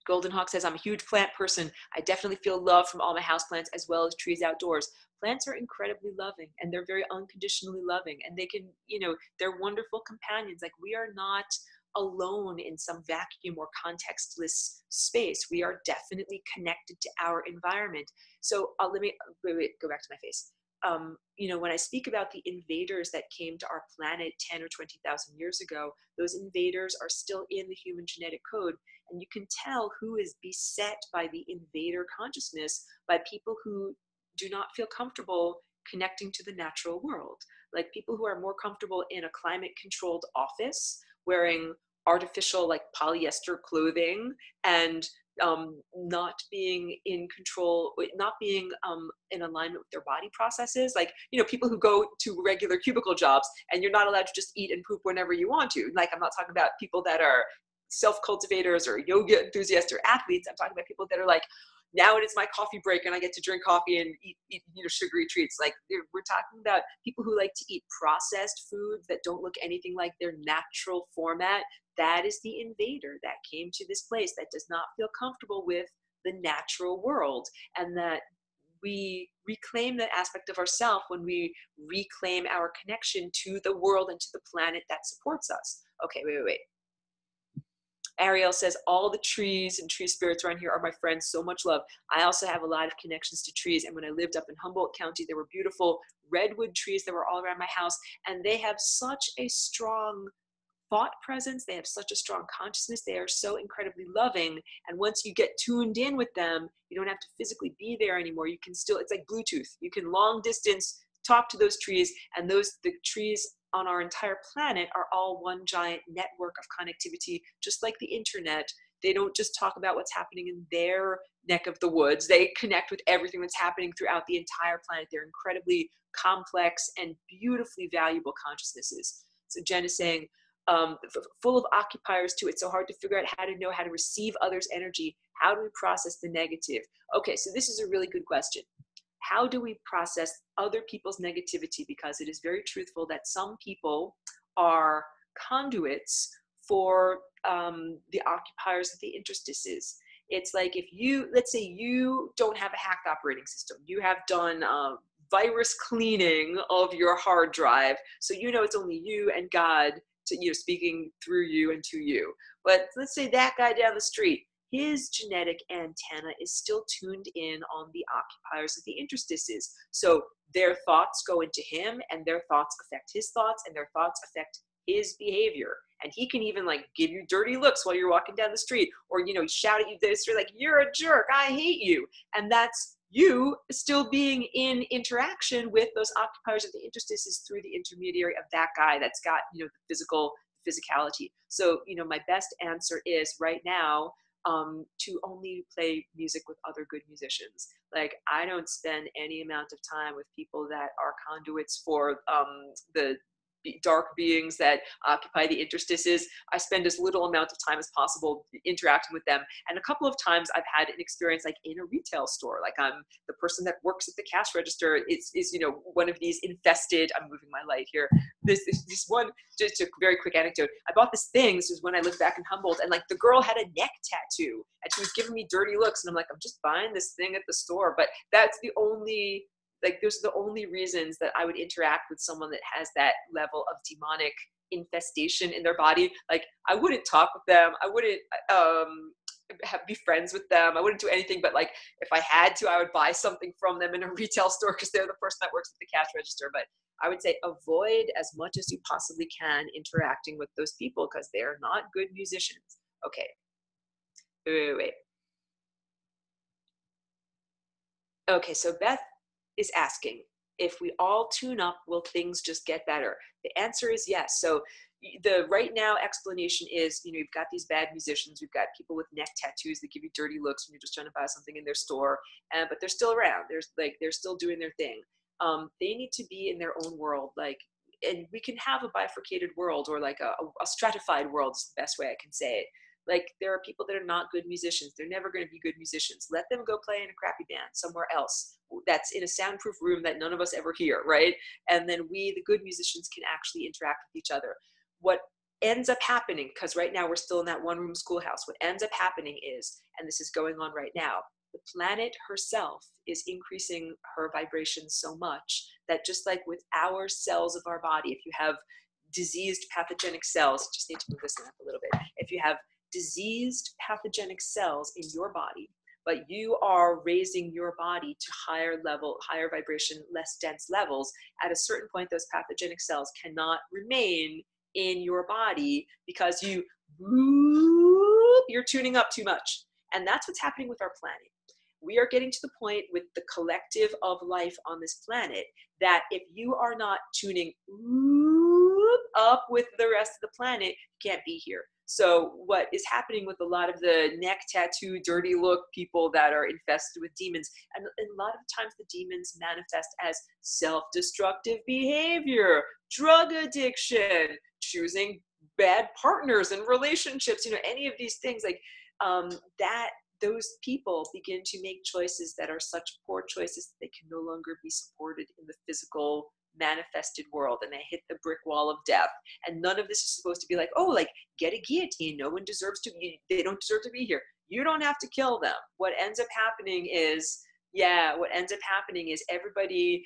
Golden Hawk says, I'm a huge plant person. I definitely feel love from all my houseplants as well as trees outdoors. Plants are incredibly loving, and they're very unconditionally loving, and they can, you know, they're wonderful companions. Like, we are not alone in some vacuum or contextless space. We are definitely connected to our environment. So let me go back to my face. You know, when I speak about the invaders that came to our planet 10 or 20,000 years ago, those invaders are still in the human genetic code. And you can tell who is beset by the invader consciousness by people who do not feel comfortable connecting to the natural world. Like people who are more comfortable in a climate controlled office, wearing artificial like polyester clothing and not being in control, not being in alignment with their body processes. Like, you know, people who go to regular cubicle jobs and you're not allowed to just eat and poop whenever you want to. Like, I'm not talking about people that are self-cultivators or yoga enthusiasts or athletes. I'm talking about people that are like, now it is my coffee break and I get to drink coffee and eat you know, sugary treats. Like, we're talking about people who like to eat processed foods that don't look anything like their natural format. That is the invader that came to this place that does not feel comfortable with the natural world, and that we reclaim that aspect of ourself when we reclaim our connection to the world and to the planet that supports us. Okay, wait. Ariel says, all the trees and tree spirits around here are my friends, so much love. I also have a lot of connections to trees. And when I lived up in Humboldt County, there were beautiful redwood trees that were all around my house. And they have such a strong thought presence. They have such a strong consciousness. They are so incredibly loving. And once you get tuned in with them, you don't have to physically be there anymore. You can still, it's like Bluetooth. You can long distance talk to those trees, and the trees on our entire planet are all one giant network of connectivity, just like the internet. They don't just talk about what's happening in their neck of the woods. They connect with everything that's happening throughout the entire planet. They're incredibly complex and beautifully valuable consciousnesses. So Jen is saying, full of occupiers too. It's so hard to figure out how to know how to receive others' energy. How do we process the negative? Okay, so this is a really good question. How do we process other people's negativity? Because it is very truthful that some people are conduits for the occupiers of the interstices. It's like, if you, let's say you don't have a hacked operating system, you have done virus cleaning of your hard drive, so you know it's only you and God speaking through you and to you. But let's say that guy down the street, his genetic antenna is still tuned in on the occupiers of the interstices. So their thoughts go into him, and their thoughts affect his thoughts, and their thoughts affect his behavior. And he can even like give you dirty looks while you're walking down the street, or, you know, shout at you this, or like, you're a jerk, I hate you. And that's you still being in interaction with those occupiers of the interstices through the intermediary of that guy that's got, you know, the physicality. So, you know, my best answer is right now, to only play music with other good musicians. Like, I don't spend any amount of time with people that are conduits for the dark beings that occupy the interstices. I spend as little amount of time as possible interacting with them. And a couple of times I've had an experience like in a retail store, like I'm the person that works at the cash register is you know, one of these infested, I'm moving my light here. This one, just a very quick anecdote. I bought this thing, this was when I lived back in Humboldt, and like the girl had a neck tattoo and she was giving me dirty looks, and I'm like, I'm just buying this thing at the store. But that's the only, like, those are the only reasons that I would interact with someone that has that level of demonic infestation in their body. Like, I wouldn't talk with them. I wouldn't be friends with them. I wouldn't do anything, but like, if I had to, I would buy something from them in a retail store because they're the person that works at the cash register. But I would say avoid as much as you possibly can interacting with those people because they're not good musicians. Okay. Wait. Okay, so Beth is asking, if we all tune up, will things just get better? The answer is yes. So The right now explanation is, you know, you've got these bad musicians, we've got people with neck tattoos that give you dirty looks when you're just trying to buy something in their store, but they're still around. They're still doing their thing. They need to be in their own world, like, and we can have a bifurcated world, or like a stratified world is the best way I can say it. Like, there are people that are not good musicians. They're never going to be good musicians. Let them go play in a crappy band somewhere else that's in a soundproof room that none of us ever hear, right? And then we, the good musicians, can actually interact with each other. What ends up happening, because right now we're still in that one room schoolhouse, what ends up happening is, and this is going on right now, the planet herself is increasing her vibration so much that, just like with our cells of our body, if you have diseased pathogenic cells, just need to move this up a little bit. If you have diseased pathogenic cells in your body, but you are raising your body to higher vibration, less dense levels, at a certain point, those pathogenic cells cannot remain in your body because you're tuning up too much. And that's what's happening with our planet. We are getting to the point with the collective of life on this planet that if you are not tuning up with the rest of the planet, you can't be here. So what is happening with a lot of the neck tattoo, dirty look people that are infested with demons, and a lot of times the demons manifest as self-destructive behavior, drug addiction, choosing bad partners and relationships, you know, any of these things like that. Those people begin to make choices that are such poor choices that they can no longer be supported in the physical manifested world, and they hit the brick wall of death. And none of this is supposed to be like, oh, like, get a guillotine. No one deserves to be, they don't deserve to be here. You don't have to kill them. What ends up happening is, everybody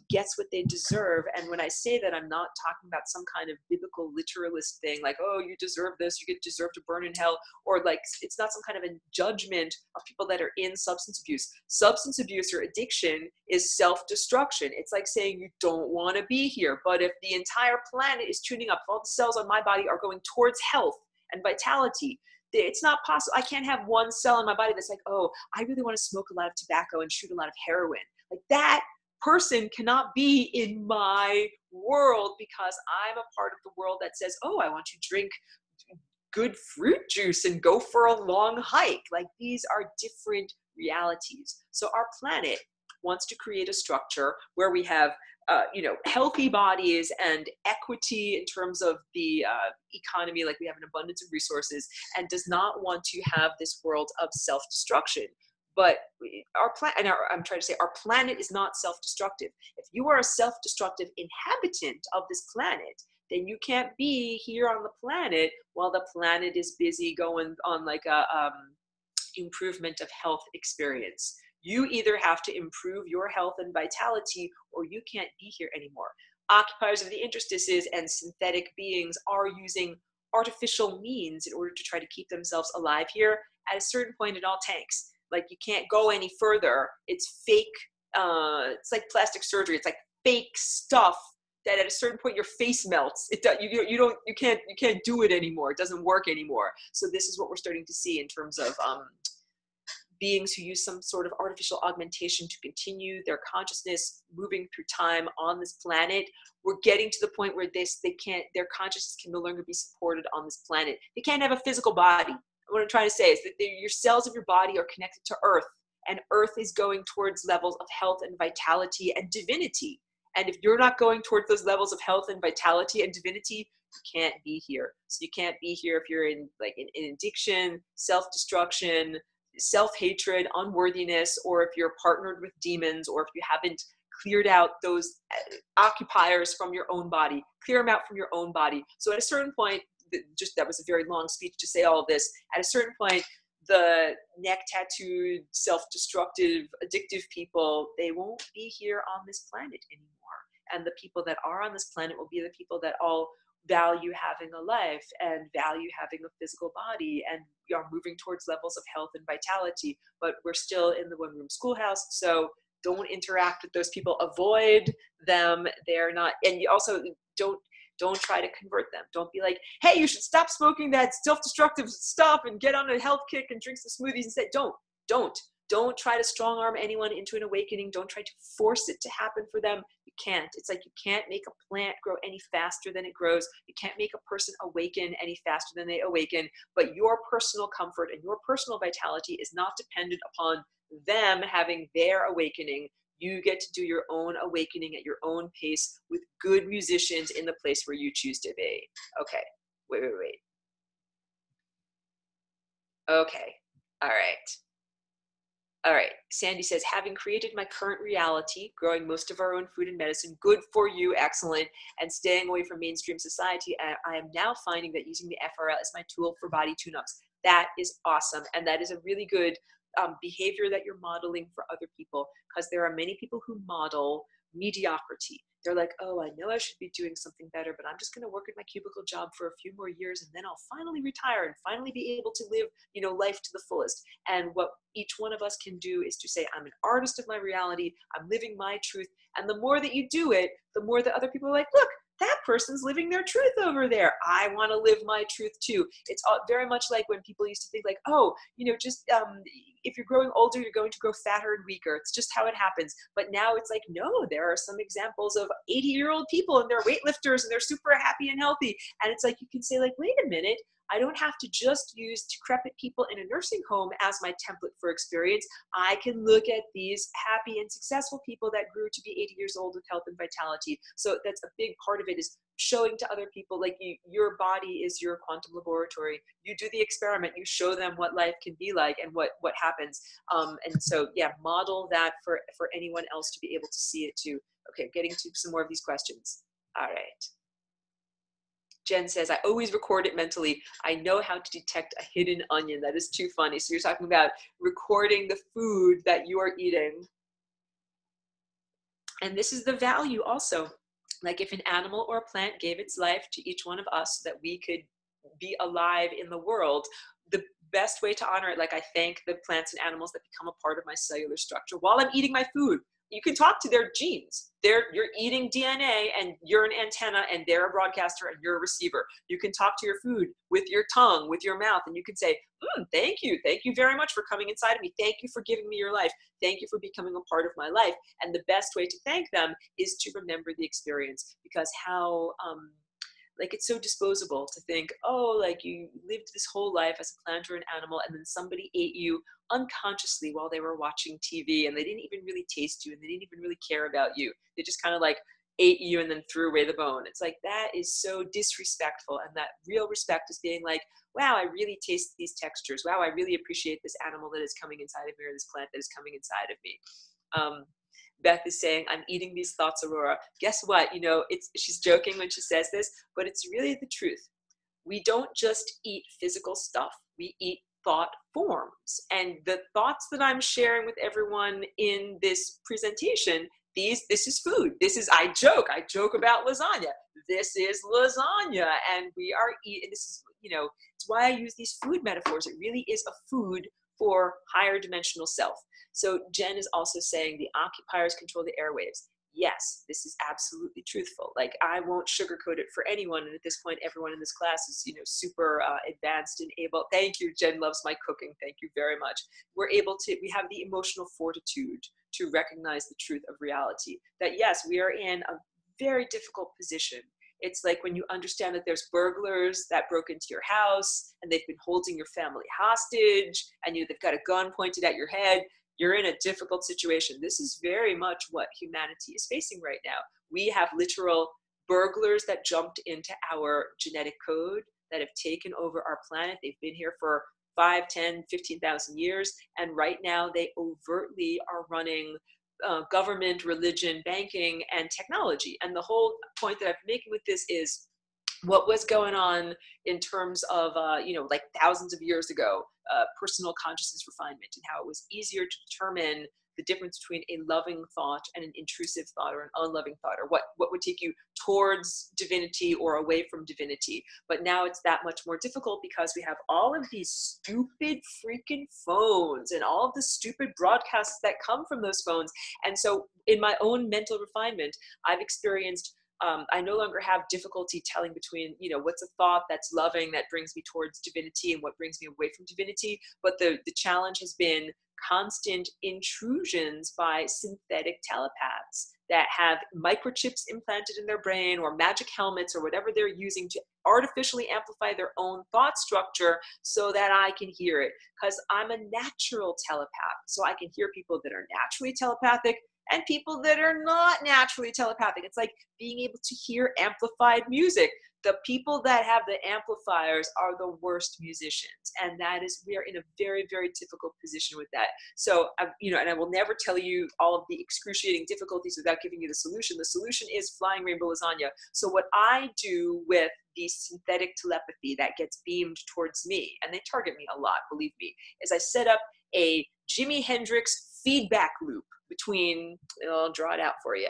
gets what they deserve. And when I say that, I'm not talking about some kind of biblical literalist thing like, oh, you deserve this, you deserve to burn in hell, or like, it's not some kind of a judgment of people that are in substance abuse. Substance abuse or addiction is self-destruction. It's like saying you don't want to be here, but if the entire planet is tuning up, all the cells on my body are going towards health and vitality, it's not possible. I can't have one cell in my body that's like, oh, I really want to smoke a lot of tobacco and shoot a lot of heroin. Like, that person cannot be in my world, because I'm a part of the world that says, oh, I want to drink good fruit juice and go for a long hike. Like, these are different realities. So our planet wants to create a structure where we have healthy bodies and equity in terms of the economy, like we have an abundance of resources, and does not want to have this world of self-destruction. But our planet is not self-destructive. If you are a self-destructive inhabitant of this planet, then you can't be here on the planet while the planet is busy going on like a improvement of health experience. You either have to improve your health and vitality, or you can't be here anymore. Occupiers of the interstices and synthetic beings are using artificial means in order to try to keep themselves alive here. At a certain point, it all tanks. Like, you can't go any further. It's fake. It's like plastic surgery. It's like fake stuff that at a certain point your face melts. You can't do it anymore. It doesn't work anymore. So this is what we're starting to see in terms of beings who use some sort of artificial augmentation to continue their consciousness moving through time on this planet. We're getting to the point where their consciousness can no longer be supported on this planet. They can't have a physical body. What I'm trying to say is that your cells of your body are connected to Earth, and Earth is going towards levels of health and vitality and divinity. And if you're not going towards those levels of health and vitality and divinity, you can't be here. So you can't be here if you're in addiction, self-destruction, self-hatred, unworthiness, or if you're partnered with demons, or if you haven't cleared out those occupiers from your own body. Clear them out from your own body. So at a certain point, that was a very long speech to say all of this. At a certain point, the neck tattooed, self-destructive, addictive people, they won't be here on this planet anymore. And the people that are on this planet will be the people that all value having a life and value having a physical body and are moving towards levels of health and vitality. But we're still in the one-room schoolhouse, so don't interact with those people. Avoid them. They're not, and you also don't try to convert them. Don't be like, hey, you should stop smoking that self-destructive stuff and get on a health kick and drink some smoothies instead. Don't try to strong arm anyone into an awakening. Don't try to force it to happen for them. You can't. It's like you can't make a plant grow any faster than it grows. You can't make a person awaken any faster than they awaken. But your personal comfort and your personal vitality is not dependent upon them having their awakening. You get to do your own awakening at your own pace with good musicians in the place where you choose to be. Okay, wait. Okay, all right. All right, Sandy says, having created my current reality, growing most of our own food and medicine, good for you, excellent, and staying away from mainstream society, I am now finding that using the FRL is my tool for body tune-ups. That is awesome, and that is a really good behavior that you're modeling for other people, because there are many people who model mediocrity. They're like, oh, I know I should be doing something better, but I'm just going to work at my cubicle job for a few more years, and then I'll finally retire and finally be able to live, life to the fullest. And what each one of us can do is to say, I'm an artist of my reality. I'm living my truth. And the more that you do it, the more that other people are like, look, that person's living their truth over there. I want to live my truth too. It's very much like when people used to think like, oh, if you're growing older, you're going to grow fatter and weaker. It's just how it happens. But now it's like, no, there are some examples of 80-year-old people and they're weightlifters and they're super happy and healthy. And it's like, you can say like, wait a minute, I don't have to just use decrepit people in a nursing home as my template for experience. I can look at these happy and successful people that grew to be 80 years old with health and vitality. So that's a big part of it, is showing to other people, like, your body is your quantum laboratory. You do the experiment, you show them what life can be like and what happens. And so, yeah, model that for anyone else to be able to see it too. Okay, getting to some more of these questions. All right. Jen says, I always record it mentally. I know how to detect a hidden onion. That is too funny. So you're talking about recording the food that you are eating. And this is the value also. Like if an animal or a plant gave its life to each one of us so that we could be alive in the world, the best way to honor it, like I thank the plants and animals that become a part of my cellular structure while I'm eating my food. You can talk to their genes. You're eating DNA and you're an antenna and they're a broadcaster and you're a receiver. You can talk to your food with your tongue, with your mouth, and you can say, thank you. Thank you very much for coming inside of me. Thank you for giving me your life. Thank you for becoming a part of my life. And the best way to thank them is to remember the experience, because how, like, it's so disposable to think, oh, like you lived this whole life as a plant or an animal and then somebody ate you unconsciously while they were watching TV and they didn't even really taste you and they didn't even really care about you. They just kind of like ate you and then threw away the bone. It's like, that is so disrespectful. And that real respect is being like, wow, I really taste these textures. Wow, I really appreciate this animal that is coming inside of me, or this plant that is coming inside of me. Beth is saying, I'm eating these thoughts, Aurora. Guess what? She's joking when she says this, but it's really the truth. We don't just eat physical stuff. We eat thought forms. And the thoughts that I'm sharing with everyone in this presentation, this is food. I joke about lasagna. This is lasagna. And we are eating, this is, it's why I use these food metaphors. It really is a food for higher dimensional self. So Jen is also saying the occupiers control the airwaves. Yes, this is absolutely truthful. Like, I won't sugarcoat it for anyone. And at this point, everyone in this class is, super advanced and able. Thank you. Jen loves my cooking. Thank you very much. We have the emotional fortitude to recognize the truth of reality, that yes, we are in a very difficult position. It's like when you understand that there's burglars that broke into your house and they've been holding your family hostage and they've got a gun pointed at your head. You're in a difficult situation. This is very much what humanity is facing right now. We have literal burglars that jumped into our genetic code, that have taken over our planet. They've been here for 5, 10, 15,000 years. And right now they overtly are running government, religion, banking, and technology. And the whole point that I'm making with this is what was going on in terms of, like thousands of years ago, personal consciousness refinement, and how it was easier to determine the difference between a loving thought and an intrusive thought, or an unloving thought, or what would take you towards divinity or away from divinity. But now it's that much more difficult because we have all of these stupid freaking phones and all of the stupid broadcasts that come from those phones. And so in my own mental refinement, I've experienced I no longer have difficulty telling between, what's a thought that's loving that brings me towards divinity and what brings me away from divinity. But the challenge has been constant intrusions by synthetic telepaths that have microchips implanted in their brain or magic helmets or whatever they're using to artificially amplify their own thought structure so that I can hear it. Because I'm a natural telepath, so I can hear people that are naturally telepathic and people that are not naturally telepathic. It's like being able to hear amplified music. The people that have the amplifiers are the worst musicians, and that is, we are in a very, very difficult position with that. So, and I will never tell you all of the excruciating difficulties without giving you the solution. The solution is flying rainbow lasagna. So what I do with the synthetic telepathy that gets beamed towards me, and they target me a lot, believe me, is I set up a Jimi Hendrix feedback loop between, I'll draw it out for you.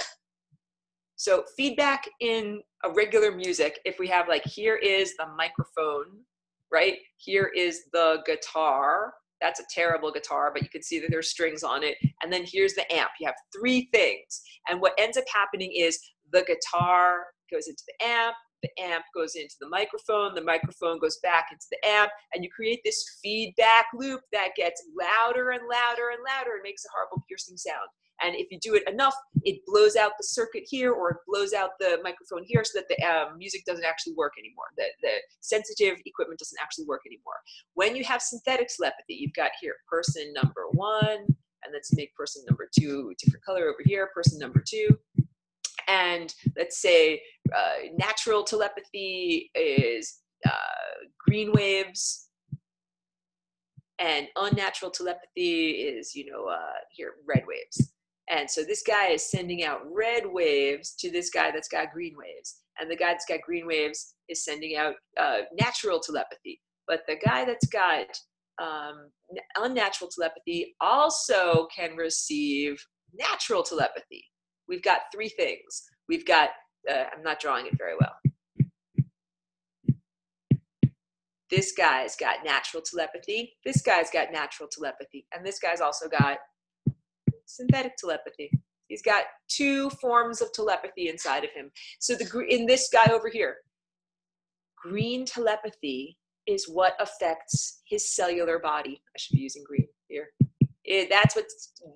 So feedback in a regular music, if we have like, here is the microphone, right? Here is the guitar. That's a terrible guitar, but you can see that there's strings on it. And then here's the amp. You have three things. And what ends up happening is the guitar goes into the amp goes into the microphone goes back into the amp, and you create this feedback loop that gets louder and louder and louder and makes a horrible piercing sound. And if you do it enough, it blows out the circuit here, or it blows out the microphone here, so that the music doesn't actually work anymore. The sensitive equipment doesn't actually work anymore. When you have synthetic telepathy, you've got here person number one, and let's make person number two a different color over here, person number two. And let's say natural telepathy is green waves, and unnatural telepathy is, here, red waves. And so this guy is sending out red waves to this guy that's got green waves. And the guy that's got green waves is sending out natural telepathy. But the guy that's got unnatural telepathy also can receive natural telepathy. We've got three things. We've got, I'm not drawing it very well. This guy's got natural telepathy. This guy's got natural telepathy. And this guy's also got synthetic telepathy. He's got two forms of telepathy inside of him. So in this guy over here, green telepathy is what affects his cellular body. I should be using green here. That's what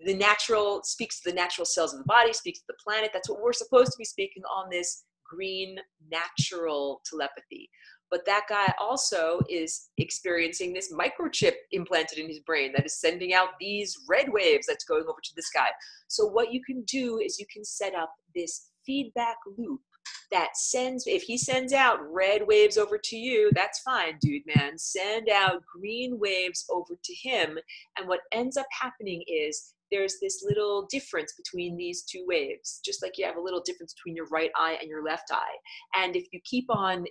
the natural, speaks to the natural cells of the body, speaks to the planet. That's what we're supposed to be speaking on this green natural telepathy. But that guy also is experiencing this microchip implanted in his brain that is sending out these red waves that's going over to this guy. So what you can do is you can set up this feedback loop that sends, if he sends out red waves over to you, that's fine, dude, man. Send out green waves over to him. And what ends up happening is there's this little difference between these two waves, just like you have a little difference between your right eye and your left eye. And if you keep on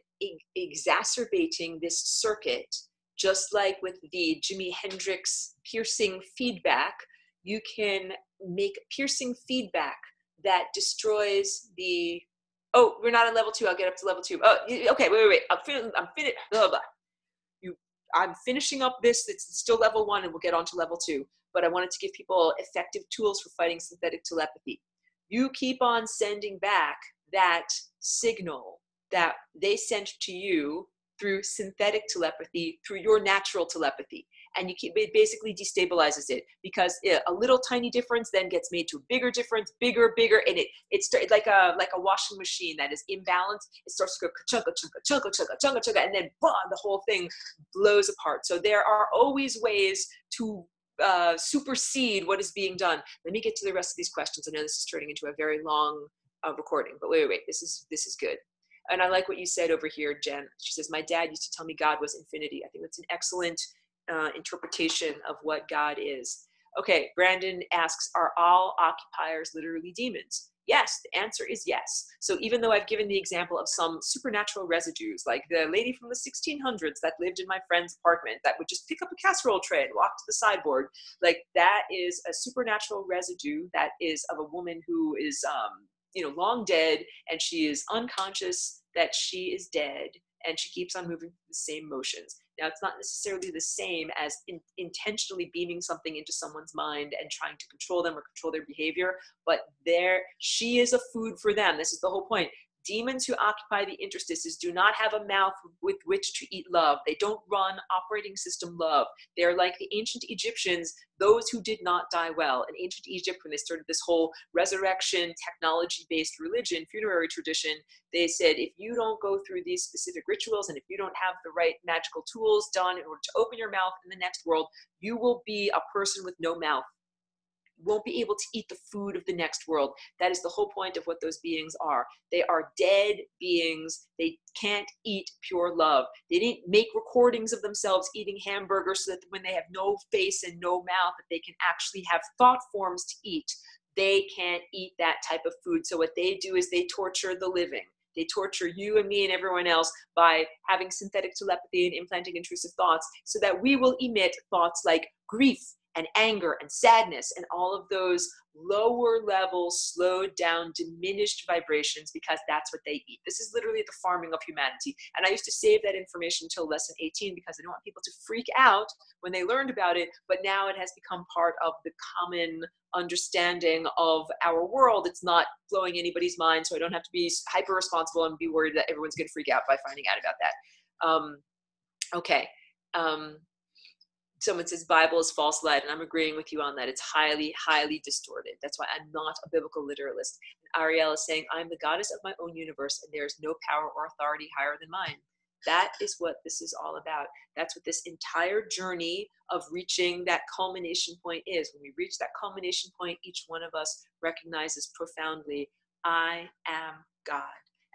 exacerbating this circuit, just like with the Jimi Hendrix piercing feedback, you can make piercing feedback that destroys the, oh, we're not on level 2. I'll get up to level 2. Oh, okay, wait. I'm finished. Blah, blah. I'm finishing up this. It's still level 1, and we'll get on to level 2. But I wanted to give people effective tools for fighting synthetic telepathy. You keep on sending back that signal that they sent to you through synthetic telepathy, through your natural telepathy. And you keep, it basically destabilizes it, because a little tiny difference then gets made to a bigger difference, bigger, and it's like a washing machine that is imbalanced. It starts to go ka-chunka, chunka, chunka, chunka, chunka, chunka, and then boom, the whole thing blows apart. So there are always ways to supersede what is being done. Let me get to the rest of these questions. I know this is turning into a very long recording, but wait. This is good. And I like what you said over here, Jen. She says, my dad used to tell me God was infinity. I think that's an excellent interpretation of what God is. Okay, Brandon asks, are all occupiers literally demons? Yes, the answer is yes. So even though I've given the example of some supernatural residues, like the lady from the 1600s that lived in my friend's apartment that would just pick up a casserole tray and walk to the sideboard, like that is a supernatural residue that is of a woman who is, long dead, and she is unconscious that she is dead, and she keeps on moving through the same motions. Now, it's not necessarily the same as intentionally beaming something into someone's mind and trying to control them or control their behavior, but she is a food for them. This is the whole point. Demons who occupy the interstices do not have a mouth with which to eat love. They don't run operating system love. They're like the ancient Egyptians, those who did not die well. In ancient Egypt, when they started this whole resurrection, technology-based religion, funerary tradition, they said, if you don't go through these specific rituals and if you don't have the right magical tools done in order to open your mouth in the next world, you will be a person with no mouth. Won't be able to eat the food of the next world. That is the whole point of what those beings are. They are dead beings. They can't eat pure love. They didn't make recordings of themselves eating hamburgers so that when they have no face and no mouth, that they can actually have thought forms to eat. They can't eat that type of food. So what they do is they torture the living. They torture you and me and everyone else by having synthetic telepathy and implanting intrusive thoughts so that we will emit thoughts like grief and anger and sadness and all of those lower level, slowed down, diminished vibrations, because that's what they eat. This is literally the farming of humanity. And I used to save that information until lesson 18 because I don't want people to freak out when they learned about it, but now it has become part of the common understanding of our world. It's not blowing anybody's mind, so I don't have to be hyper responsible and be worried that everyone's going to freak out by finding out about that. Okay. Someone says Bible is false light, and I'm agreeing with you on that. It's highly, highly distorted. That's why I'm not a biblical literalist. And Ariel is saying, I'm the goddess of my own universe, and there is no power or authority higher than mine. That is what this is all about. That's what this entire journey of reaching that culmination point is. When we reach that culmination point, each one of us recognizes profoundly, I am God.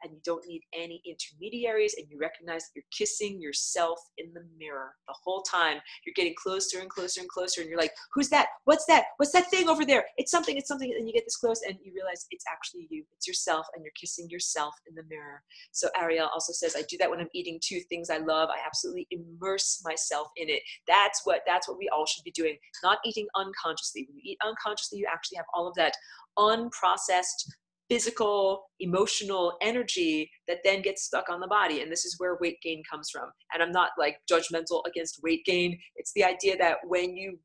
And you don't need any intermediaries, and you recognize that you're kissing yourself in the mirror the whole time. You're getting closer and closer and closer, and you're like, who's that? What's that? What's that thing over there? It's something, and you get this close, and you realize it's actually you. It's yourself, and you're kissing yourself in the mirror. So Ariel also says, I do that when I'm eating two things I love. I absolutely immerse myself in it. That's what we all should be doing, not eating unconsciously. When you eat unconsciously, you actually have all of that unprocessed physical, emotional energy that then gets stuck on the body. And this is where weight gain comes from. And I'm not like judgmental against weight gain. It's the idea that when you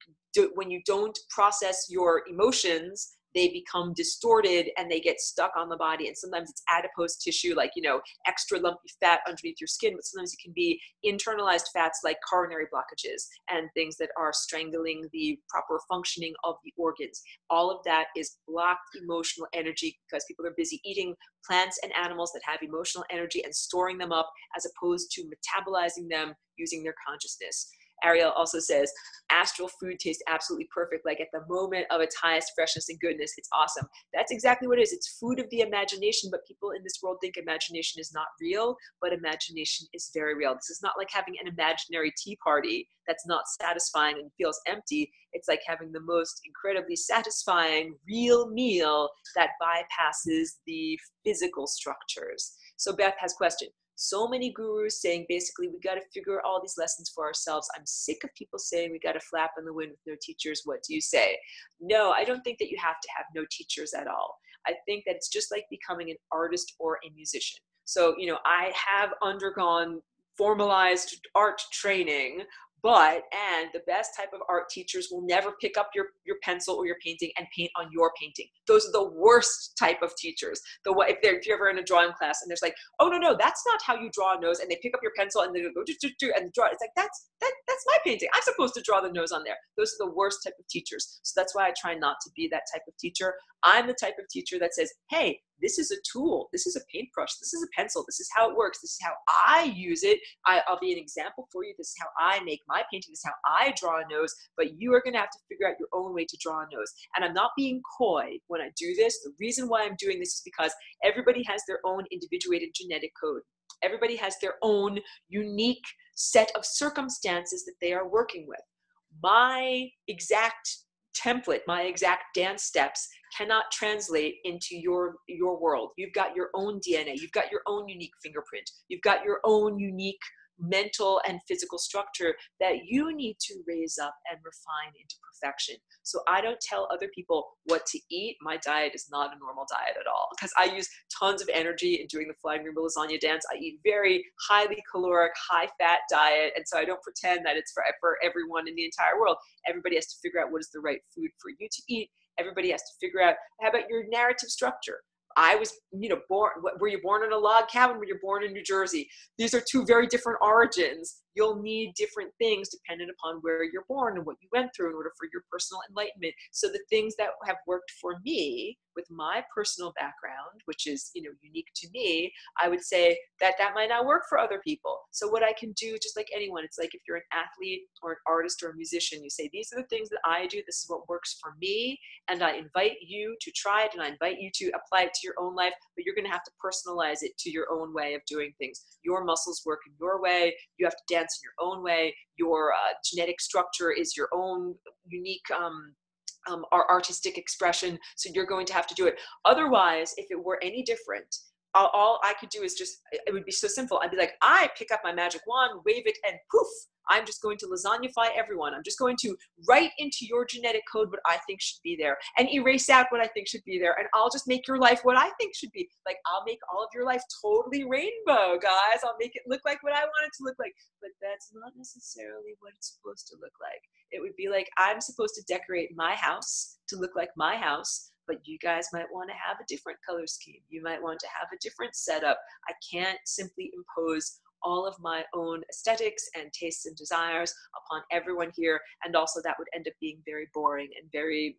don't process your emotions, they become distorted and they get stuck on the body. And sometimes it's adipose tissue, like, extra lumpy fat underneath your skin, but sometimes it can be internalized fats like coronary blockages and things that are strangling the proper functioning of the organs. All of that is blocked emotional energy because people are busy eating plants and animals that have emotional energy and storing them up as opposed to metabolizing them using their consciousness. Ariel also says, astral food tastes absolutely perfect, like at the moment of its highest freshness and goodness. It's awesome. That's exactly what it is. It's food of the imagination, but people in this world think imagination is not real, but imagination is very real. This is not like having an imaginary tea party that's not satisfying and feels empty. It's like having the most incredibly satisfying real meal that bypasses the physical structures. So Beth has a question. So many gurus saying basically we got to figure all these lessons for ourselves. I'm sick of people saying we got to flap in the wind with no teachers. What do you say? No, I don't think that you have to have no teachers at all. I think that it's just like becoming an artist or a musician. So, I have undergone formalized art training, and the best type of art teachers will never pick up your pencil or your painting and paint on your painting. Those are the worst type of teachers. If you're ever in a drawing class and there's like, oh no, that's not how you draw a nose, and they pick up your pencil and they go and draw. It's like that's my painting. I'm supposed to draw the nose on there. Those are the worst type of teachers. So that's why I try not to be that type of teacher. I'm the type of teacher that says, hey, this is a tool. This is a paintbrush. This is a pencil. This is how it works. This is how I use it. I'll be an example for you. This is how I make my painting. This is how I draw a nose. But you are going to have to figure out your own way to draw a nose. And I'm not being coy when I do this. The reason why I'm doing this is because everybody has their own individuated genetic code. Everybody has their own unique set of circumstances that they are working with. My exact template, my exact dance steps cannot translate into your world. You've got your own DNA. You've got your own unique fingerprint. You've got your own unique mental and physical structure that you need to raise up and refine into perfection. So I don't tell other people what to eat. My diet is not a normal diet at all because I use tons of energy in doing the flying Roomba lasagna dance. I eat very highly caloric, high fat diet. And so I don't pretend that it's for everyone in the entire world. Everybody has to figure out what is the right food for you to eat. Everybody has to figure out, how about your narrative structure? I was, born, were you born in a log cabin? Were you born in New Jersey? These are two very different origins. You'll need different things dependent upon where you're born and what you went through in order for your personal enlightenment. So the things that have worked for me with my personal background, which is, unique to me, I would say that might not work for other people. So what I can do, just like anyone, it's like if you're an athlete or an artist or a musician, you say, these are the things that I do. This is what works for me. And I invite you to try it, and I invite you to apply it to your own life, but you're going to have to personalize it to your own way of doing things. Your muscles work in your way. You have to dance in your own way. Your genetic structure is your own unique our artistic expression. So you're going to have to do it. Otherwise, if it were any different, all I could do is it would be so simple. I'd be like, I pick up my magic wand, wave it, and poof, I'm just going to lasagnify everyone. I'm just going to write into your genetic code what I think should be there and erase out what I think should be there. And I'll just make your life what I think should be. Like, I'll make all of your life totally rainbow, guys. I'll make it look like what I want it to look like. But that's not necessarily what it's supposed to look like. It would be like, I'm supposed to decorate my house to look like my house, but you guys might want to have a different color scheme. You might want to have a different setup. I can't simply impose all of my own aesthetics and tastes and desires upon everyone here. And also that would end up being very boring and very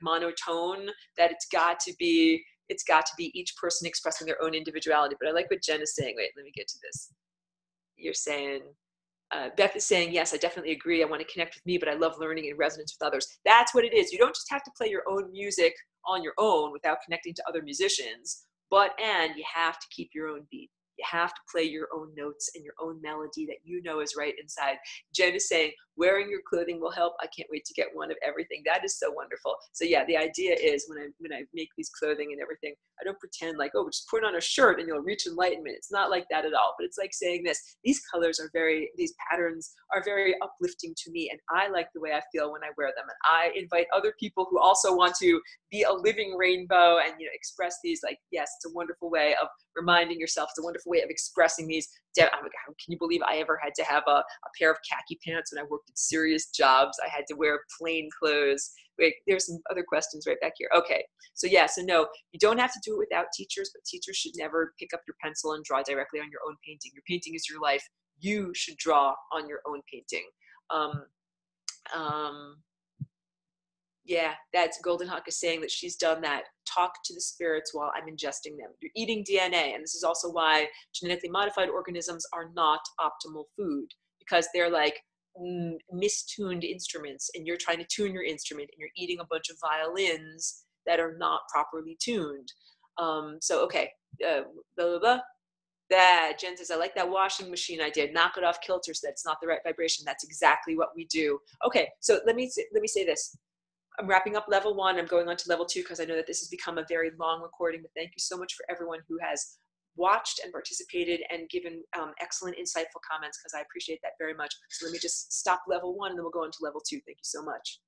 monotone, that it's got to be each person expressing their own individuality. But I like what Jen is saying. Wait, let me get to this. You're saying, Beth is saying, yes, I definitely agree. I want to connect with me, but I love learning in resonance with others. That's what it is. You don't just have to play your own music on your own without connecting to other musicians, and you have to keep your own beat. You have to play your own notes and your own melody that is right inside. Jen is saying, wearing your clothing will help. I can't wait to get one of everything. That is so wonderful. So yeah, the idea is when I make these clothing and everything, I don't pretend like, oh, just put on a shirt and you'll reach enlightenment. It's not like that at all. But it's like saying this, these patterns are very uplifting to me. And I like the way I feel when I wear them. And I invite other people who also want to be a living rainbow and, express these, like, yes, it's a wonderful way of reminding yourself. It's a wonderful way of expressing these. Can you believe I ever had to have a pair of khaki pants when I worked at serious jobs? I had to wear plain clothes. Wait, there's some other questions right back here. Okay, so no, you don't have to do it without teachers, but teachers should never pick up your pencil and draw directly on your own painting. Your painting is your life. You should draw on your own painting. Yeah, that's Golden Hawk is saying that she's done that. Talk to the spirits while I'm ingesting them. You're eating DNA. And this is also why genetically modified organisms are not optimal food, because they're like mistuned instruments, and you're trying to tune your instrument and you're eating a bunch of violins that are not properly tuned. Okay, blah, blah, blah. That Jen says, I like that washing machine idea. Knock it off kilter so that's not the right vibration. That's exactly what we do. Okay, so let me say this. I'm wrapping up level 1. I'm going on to level 2 because I know that this has become a very long recording, but thank you so much for everyone who has watched and participated and given excellent, insightful comments, because I appreciate that very much. So let me just stop level 1 and then we'll go on to level 2. Thank you so much.